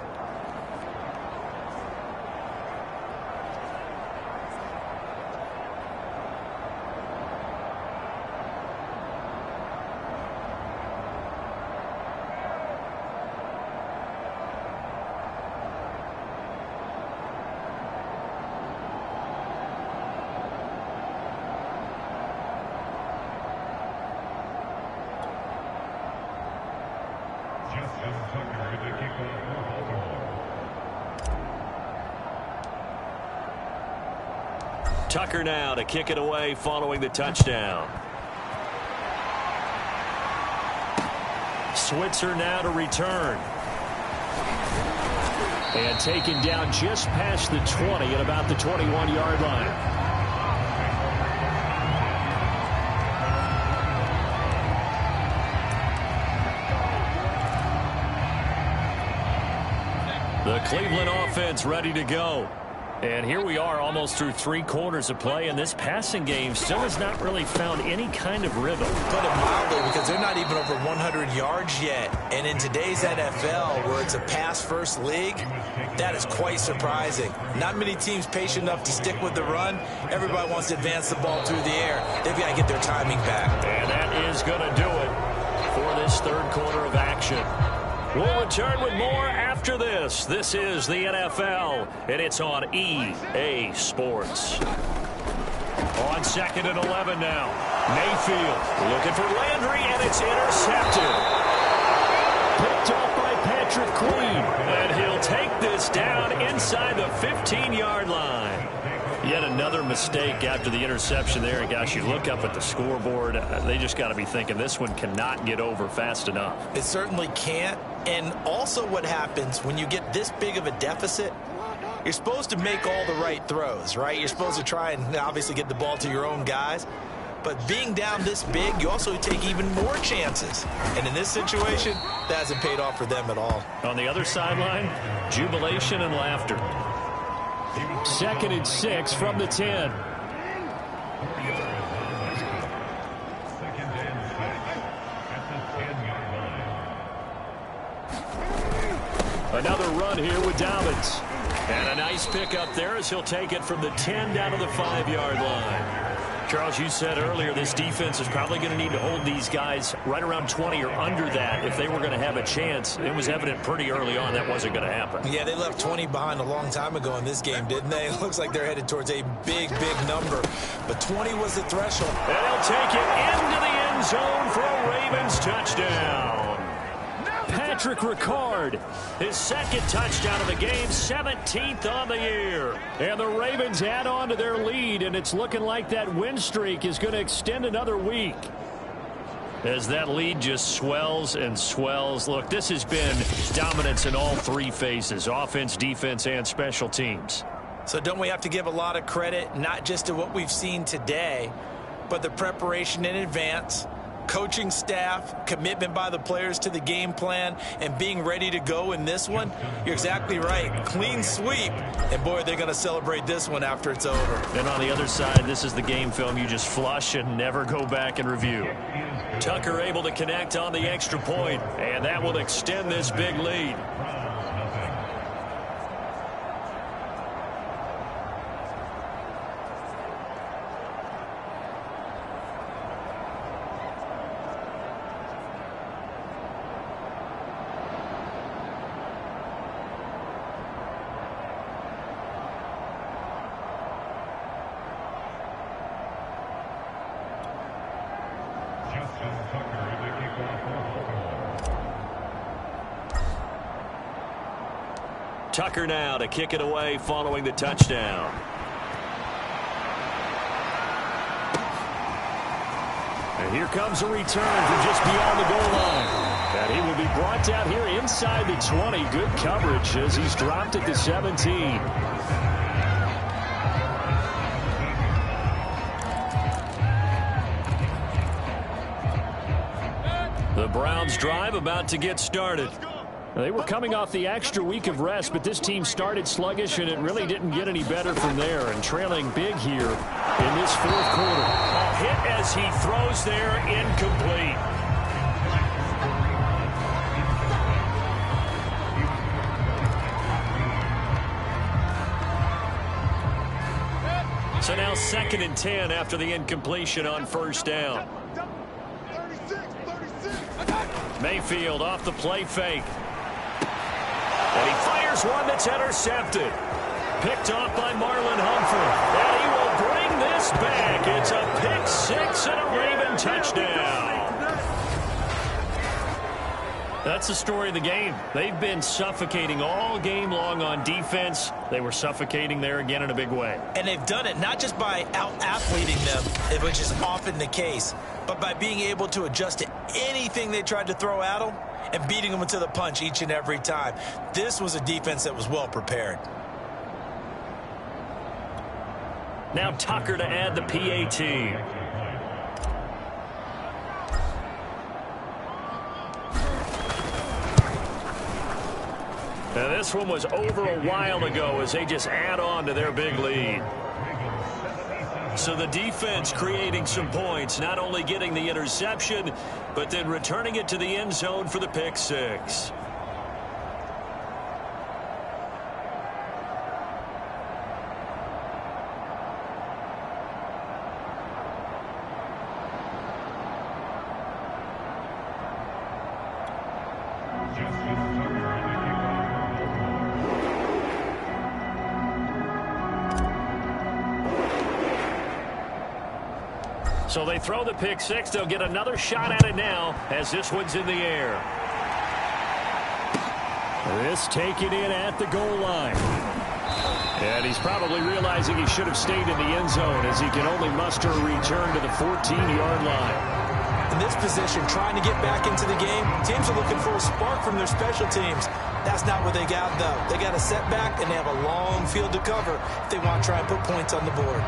Tucker now to kick it away following the touchdown. Switzer now to return. And taken down just past the 20 at about the 21-yard line. The Cleveland offense ready to go. And here we are almost through 3 quarters of play, and this passing game still has not really found any kind of rhythm. Put it mildly, because they're not even over 100 yards yet. And in today's NFL, where it's a pass-first league, that is quite surprising. Not many teams patient enough to stick with the run. Everybody wants to advance the ball through the air. They've got to get their timing back. And that is going to do it for this third quarter of action. We'll return with more after this. This is the NFL, and it's on EA Sports. On 2nd and 11 now. Mayfield looking for Landry, and it's intercepted. Picked off by Patrick Queen, and he'll take this down inside the 15-yard line. Yet another mistake after the interception there. And, gosh, you look up at the scoreboard, they just got to be thinking this one cannot get over fast enough. It certainly can't. And also what happens when you get this big of a deficit, you're supposed to make all the right throws, right? You're supposed to try and obviously get the ball to your own guys. But being down this big, you also take even more chances. And in this situation, that hasn't paid off for them at all. On the other sideline, jubilation and laughter. 2nd and 6 from the 10. Another run here with Dobbins. And a nice pickup there as he'll take it from the 10 down to the 5-yard line. Charles, you said earlier this defense is probably going to need to hold these guys right around 20 or under that if they were going to have a chance. It was evident pretty early on that wasn't going to happen. Yeah, they left 20 behind a long time ago in this game, didn't they? It looks like they're headed towards a big, big number. But 20 was the threshold. And he'll take it into the end zone for a Ravens touchdown. Patrick Ricard, his 2nd touchdown of the game, 17th on the year. And the Ravens add on to their lead, and it's looking like that win streak is going to extend another week. As that lead just swells and swells. Look, this has been dominance in all 3 phases, offense, defense, and special teams. So don't we have to give a lot of credit, not just to what we've seen today, but the preparation in advance, coaching staff, commitment by the players to the game plan, and being ready to go in this one? You're exactly right. Clean sweep. And, boy, they're going to celebrate this one after it's over. And on the other side, this is the game film you just flush and never go back and review. Tucker able to connect on the extra point, and that will extend this big lead. Tucker now to kick it away following the touchdown. And here comes a return from just beyond the goal line. And he will be brought down here inside the 20. Good coverage as he's dropped at the 17. The Browns drive about to get started. They were coming off the extra week of rest, but this team started sluggish, and it really didn't get any better from there. And trailing big here in this 4th quarter. A hit as he throws there, incomplete. So now 2nd and 10 after the incompletion on 1st down. Mayfield off the play fake. And he fires one that's intercepted. Picked off by Marlon Humphrey. And he will bring this back. It's a pick 6 and a Raven touchdown. That's the story of the game. They've been suffocating all game long on defense. They were suffocating there again in a big way. And they've done it not just by out-athleting them, which is often the case, but by being able to adjust to anything they tried to throw at them and beating them to the punch each and every time. This was a defense that was well prepared. Now Tucker to add the PAT. Now this one was over a while ago as they just add on to their big lead. So the defense creating some points, not only getting the interception, but then returning it to the end zone for the pick six. So they throw the pick six. They'll get another shot at it now as this one's in the air. This taken in at the goal line. And he's probably realizing he should have stayed in the end zone as he can only muster a return to the 14-yard line. In this position, trying to get back into the game, teams are looking for a spark from their special teams. That's not what they got, though. They got a setback, and they have a long field to cover if they want to try and put points on the board.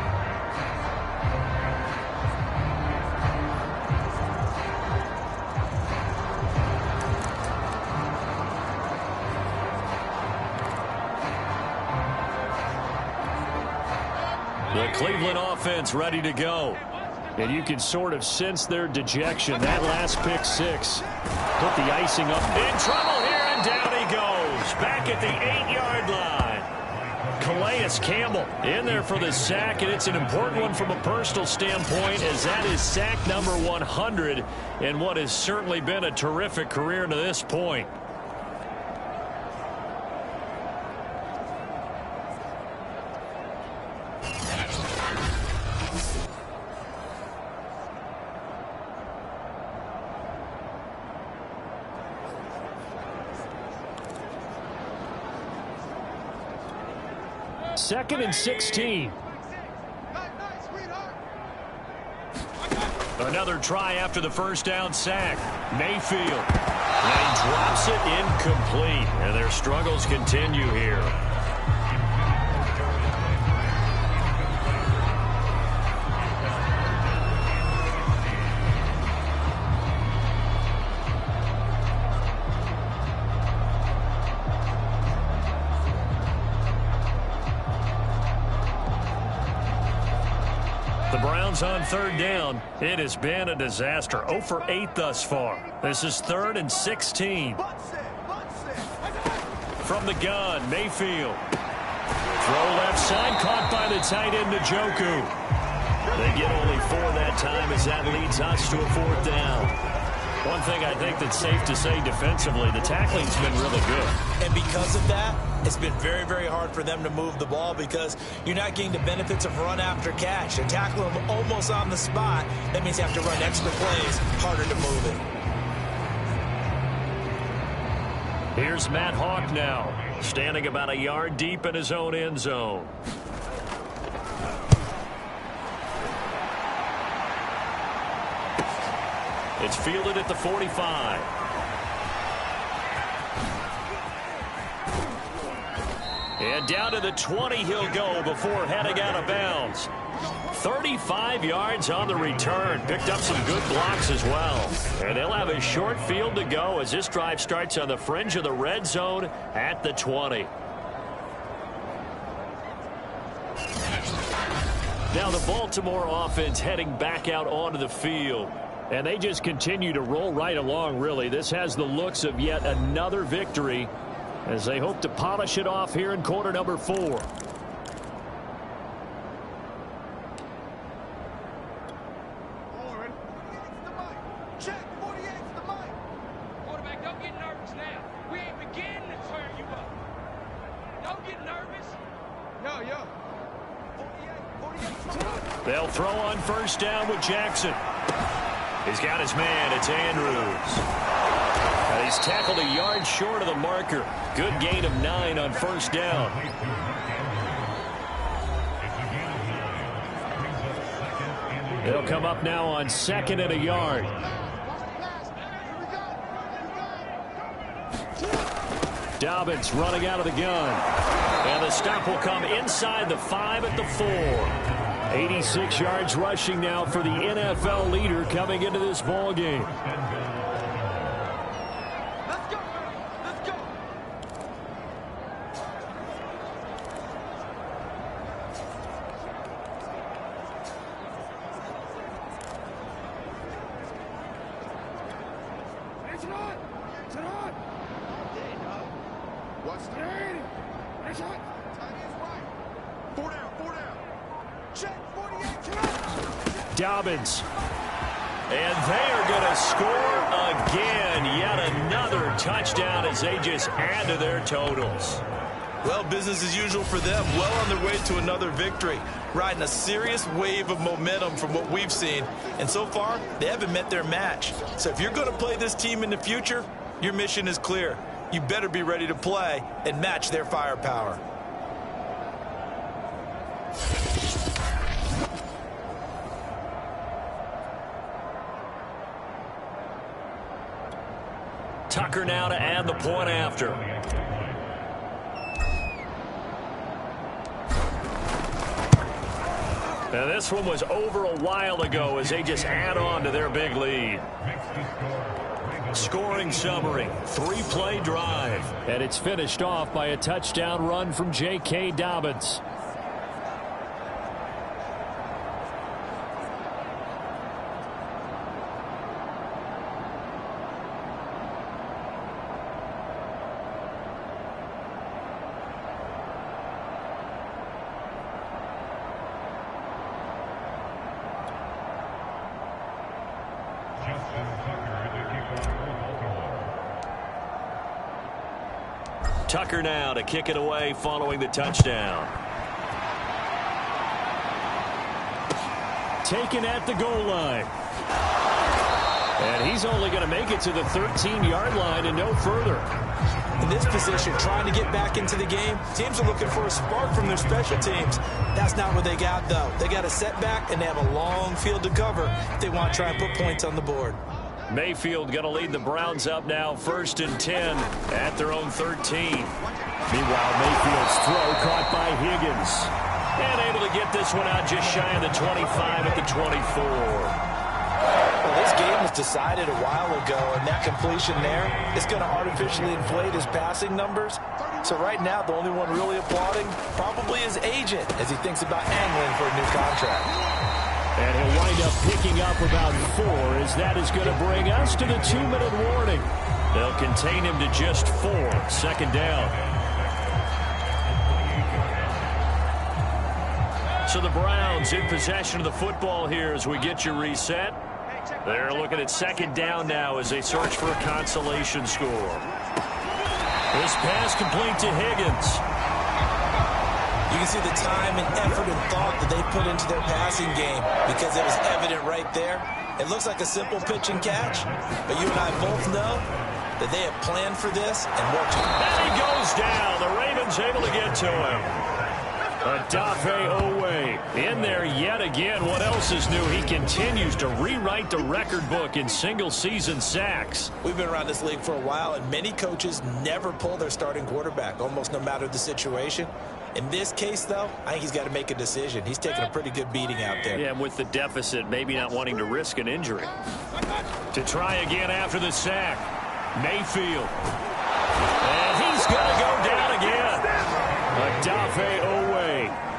The Cleveland offense ready to go. And you can sort of sense their dejection. That last pick six put the icing up. In trouble here, and down he goes. Back at the 8-yard line. Calais Campbell in there for the sack, and it's an important one from a personal standpoint as that is sack number 100 in what has certainly been a terrific career to this point. Second and 16. Another try after the first down sack. Mayfield. And he drops it incomplete. And their struggles continue here. On third down, it has been a disaster. 0 for 8 thus far. This is 3rd and 16. From the gun, Mayfield. Throw left side, caught by the tight end, Njoku. They get only 4 that time as that leads us to a 4th down. One thing I think that's safe to say defensively, the tackling's been really good. And because of that, it's been very, very hard for them to move the ball because you're not getting the benefits of run after catch. You tackle them almost on the spot. That means you have to run extra plays, harder to move it. Here's Matt Hawk now, standing about a yard deep in his own end zone. It's fielded at the 45. And down to the 20 he'll go before heading out of bounds. 35 yards on the return. Picked up some good blocks as well. And they'll have a short field to go as this drive starts on the fringe of the red zone at the 20. Now the Baltimore offense heading back out onto the field. And they just continue to roll right along, really. This has the looks of yet another victory as they hope to polish it off here in quarter number 4. Check, 48's the mic. Quarterback, don't get nervous now. We ain't beginning to turn you up. Don't get nervous. Yo. 48. They'll throw on first down with Jackson. He's got his man. It's Andrews. And He's tackled a yard short of the marker. Good gain of 9 on first down. It'll come up now on 2nd and a yard. Dobbins running out of the gun. And the stop will come inside the 5 at the 4. 86 yards rushing now for the NFL leader coming into this ball game. Let's go. Let's go. It's on. It's on. What's the name? It's on. Time is right. 4 down. 4 down. Check 48. Check. Dobbins. And they are going to score again. Yet another touchdown as they just add to their totals. Well, business as usual for them. Well on their way to another victory. Riding a serious wave of momentum from what we've seen. And so far, they haven't met their match. So if you're going to play this team in the future, your mission is clear. You better be ready to play and match their firepower. Tucker now to add the point after. Now this one was over a while ago as they just add on to their big lead. Scoring summary, 3-play drive. And it's finished off by a touchdown run from J.K. Dobbins. Tucker now to kick it away following the touchdown. Taken at the goal line. And he's only going to make it to the 13-yard line and no further. In this position, trying to get back into the game, teams are looking for a spark from their special teams. That's not what they got, though. They got a setback, and they have a long field to cover if they want to try and put points on the board. Mayfield going to lead the Browns up now, 1st and 10 at their own 13. Meanwhile, Mayfield's throw caught by Higgins. And able to get this one out just shy of the 25 at the 24. Well, this game was decided a while ago, and that completion there is going to artificially inflate his passing numbers. So right now, the only one really applauding probably his agent as he thinks about angling for a new contract. And he'll wind up picking up about 4 as that is going to bring us to the 2-minute warning. They'll contain him to just 4. 2nd down. So the Browns in possession of the football here as we get you reset. They're looking at 2nd down now as they search for a consolation score. This pass complete to Higgins. You can see the time and effort and thought that they put into their passing game because it was evident right there. It looks like a simple pitch and catch, but you and I both know that they have planned for this and worked hard. And he goes down. The Ravens able to get to him. Odafe Owe in there yet again. What else is new? He continues to rewrite the record book in single-season sacks. We've been around this league for a while, and many coaches never pull their starting quarterback, almost no matter the situation. In this case, though, I think he's got to make a decision. He's taking a pretty good beating out there. Yeah, with the deficit, maybe not wanting to risk an injury. To try again after the sack, Mayfield. And he's going to go down again. Odafe Owe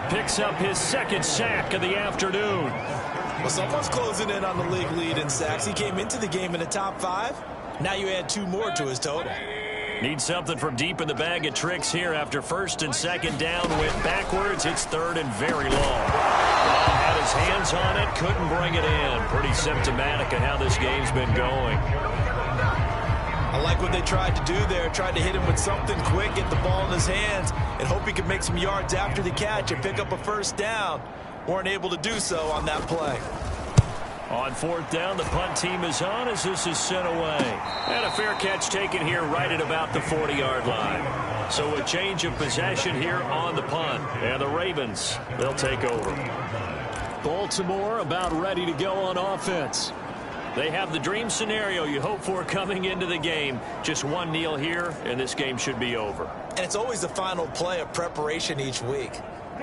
picks up his 2nd sack of the afternoon. Well, someone's closing in on the league lead in sacks. He came into the game in the top 5. Now you add 2 more to his total. Needs something from deep in the bag of tricks here after 1st and 2nd down. Went backwards. It's 3rd and very long. Had his hands on it. Couldn't bring it in. Pretty symptomatic of how this game's been going. I like what they tried to do there. Tried to hit him with something quick, get the ball in his hands, and hope he could make some yards after the catch and pick up a 1st down. Weren't able to do so on that play. On fourth down, the punt team is on as this is sent away. And a fair catch taken here right at about the 40-yard line. So a change of possession here on the punt. And the Ravens, they'll take over. Baltimore about ready to go on offense. They have the dream scenario you hope for coming into the game. Just one kneel here, and this game should be over. And it's always the final play of preparation each week.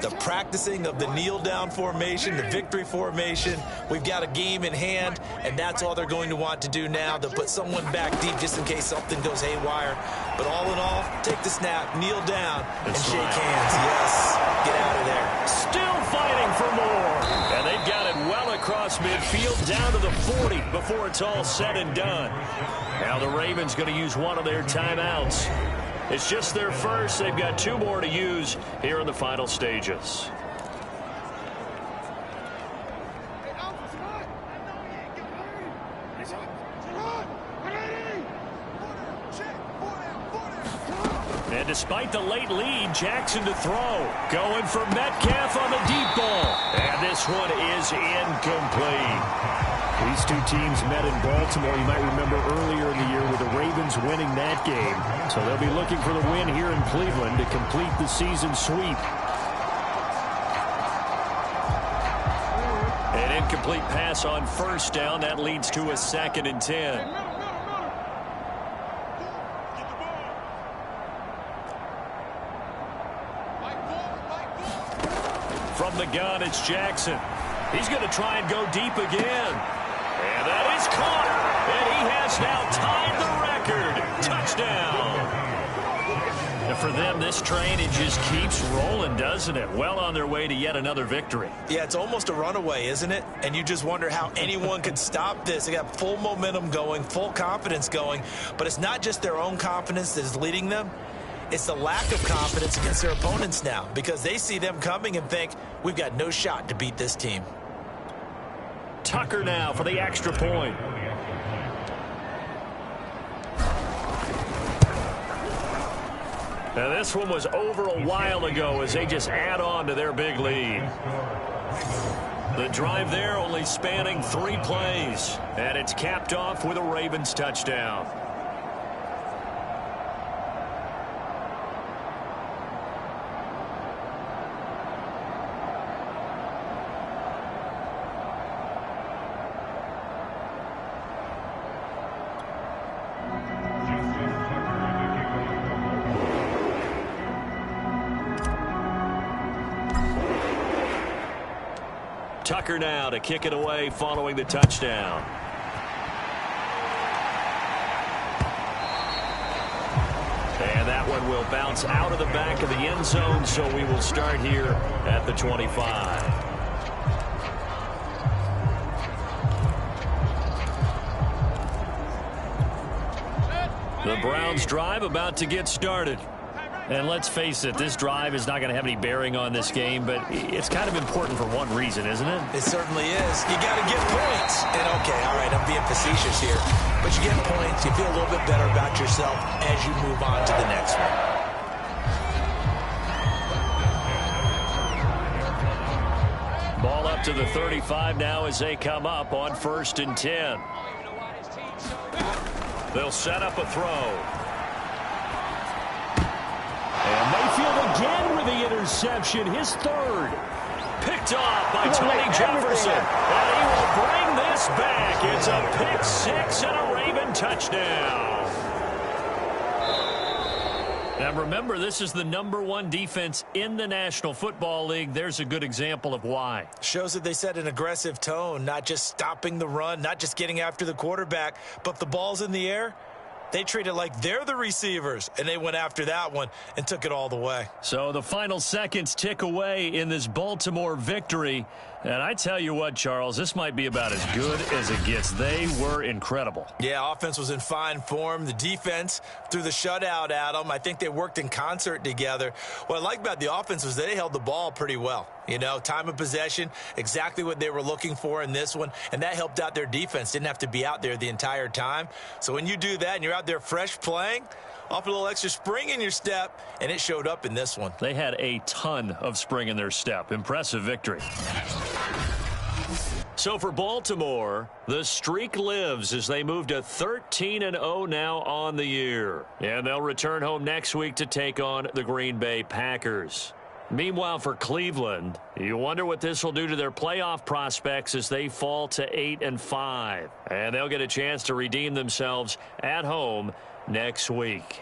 The practicing of the kneel-down formation, the victory formation. We've got a game in hand, and that's all they're going to want to do now, to put someone back deep just in case something goes haywire. But all in all, take the snap, kneel down, and shake hands. Yes, get out of there. Still fighting for more. And they've got it well across midfield down to the 40 before it's all said and done. Now the Ravens going to use one of their timeouts. It's just their first. They've got 2 more to use here in the final stages. And despite the late lead, Jackson to throw. Going for Metcalf on the deep ball. And this one is incomplete. These two teams met in Baltimore, you might remember, earlier in the year with the Ravens winning that game. So they'll be looking for the win here in Cleveland to complete the season sweep. An incomplete pass on first down. That leads to a 2nd and 10. From the gun, it's Jackson. He's going to try and go deep again. And that is caught. And he has now tied the record. Touchdown. And for them, this train, it just keeps rolling, doesn't it? Well on their way to yet another victory. Yeah, it's almost a runaway, isn't it? And you just wonder how anyone could stop this. They got full momentum going, full confidence going. But it's not just their own confidence that is leading them. It's the lack of confidence against their opponents now, because they see them coming and think, we've got no shot to beat this team. Tucker now for the extra point. Now this one was over a while ago as they just add on to their big lead. The drive there only spanning 3 plays. And it's capped off with a Ravens touchdown. Tucker now to kick it away following the touchdown. And that one will bounce out of the back of the end zone, so we will start here at the 25. The Browns drive about to get started. And let's face it, this drive is not going to have any bearing on this game, but it's kind of important for one reason, isn't it? It certainly is. You got to get points. And, okay, all right, I'm being facetious here. But you get points, you feel a little bit better about yourself as you move on to the next one. Ball up to the 35 now as they come up on 1st and 10. They'll set up a throw. And Mayfield again with the interception, his 3rd. Picked off by Tony Jefferson. And he will bring this back. It's a pick 6 and a Raven touchdown. Now remember, this is the #1 defense in the National Football League. There's a good example of why. Shows that they set an aggressive tone, not just stopping the run, not just getting after the quarterback, but if the ball's in the air, they treat it like they're the receivers, and they went after that one and took it all the way. So the final seconds tick away in this Baltimore victory. And I tell you what, Charles, this might be about as good as it gets. They were incredible. Yeah, offense was in fine form. The defense threw the shutout at them. I think they worked in concert together. What I like about the offense was they held the ball pretty well. You know, time of possession, exactly what they were looking for in this one, and that helped out their defense. Didn't have to be out there the entire time. So when you do that and you're out there fresh playing, off a little extra spring in your step, and it showed up in this one. They had a ton of spring in their step. Impressive victory. So for Baltimore, the streak lives as they move to 13-0 now on the year. And they'll return home next week to take on the Green Bay Packers. Meanwhile, for Cleveland, you wonder what this will do to their playoff prospects as they fall to 8-5. And they'll get a chance to redeem themselves at home next week.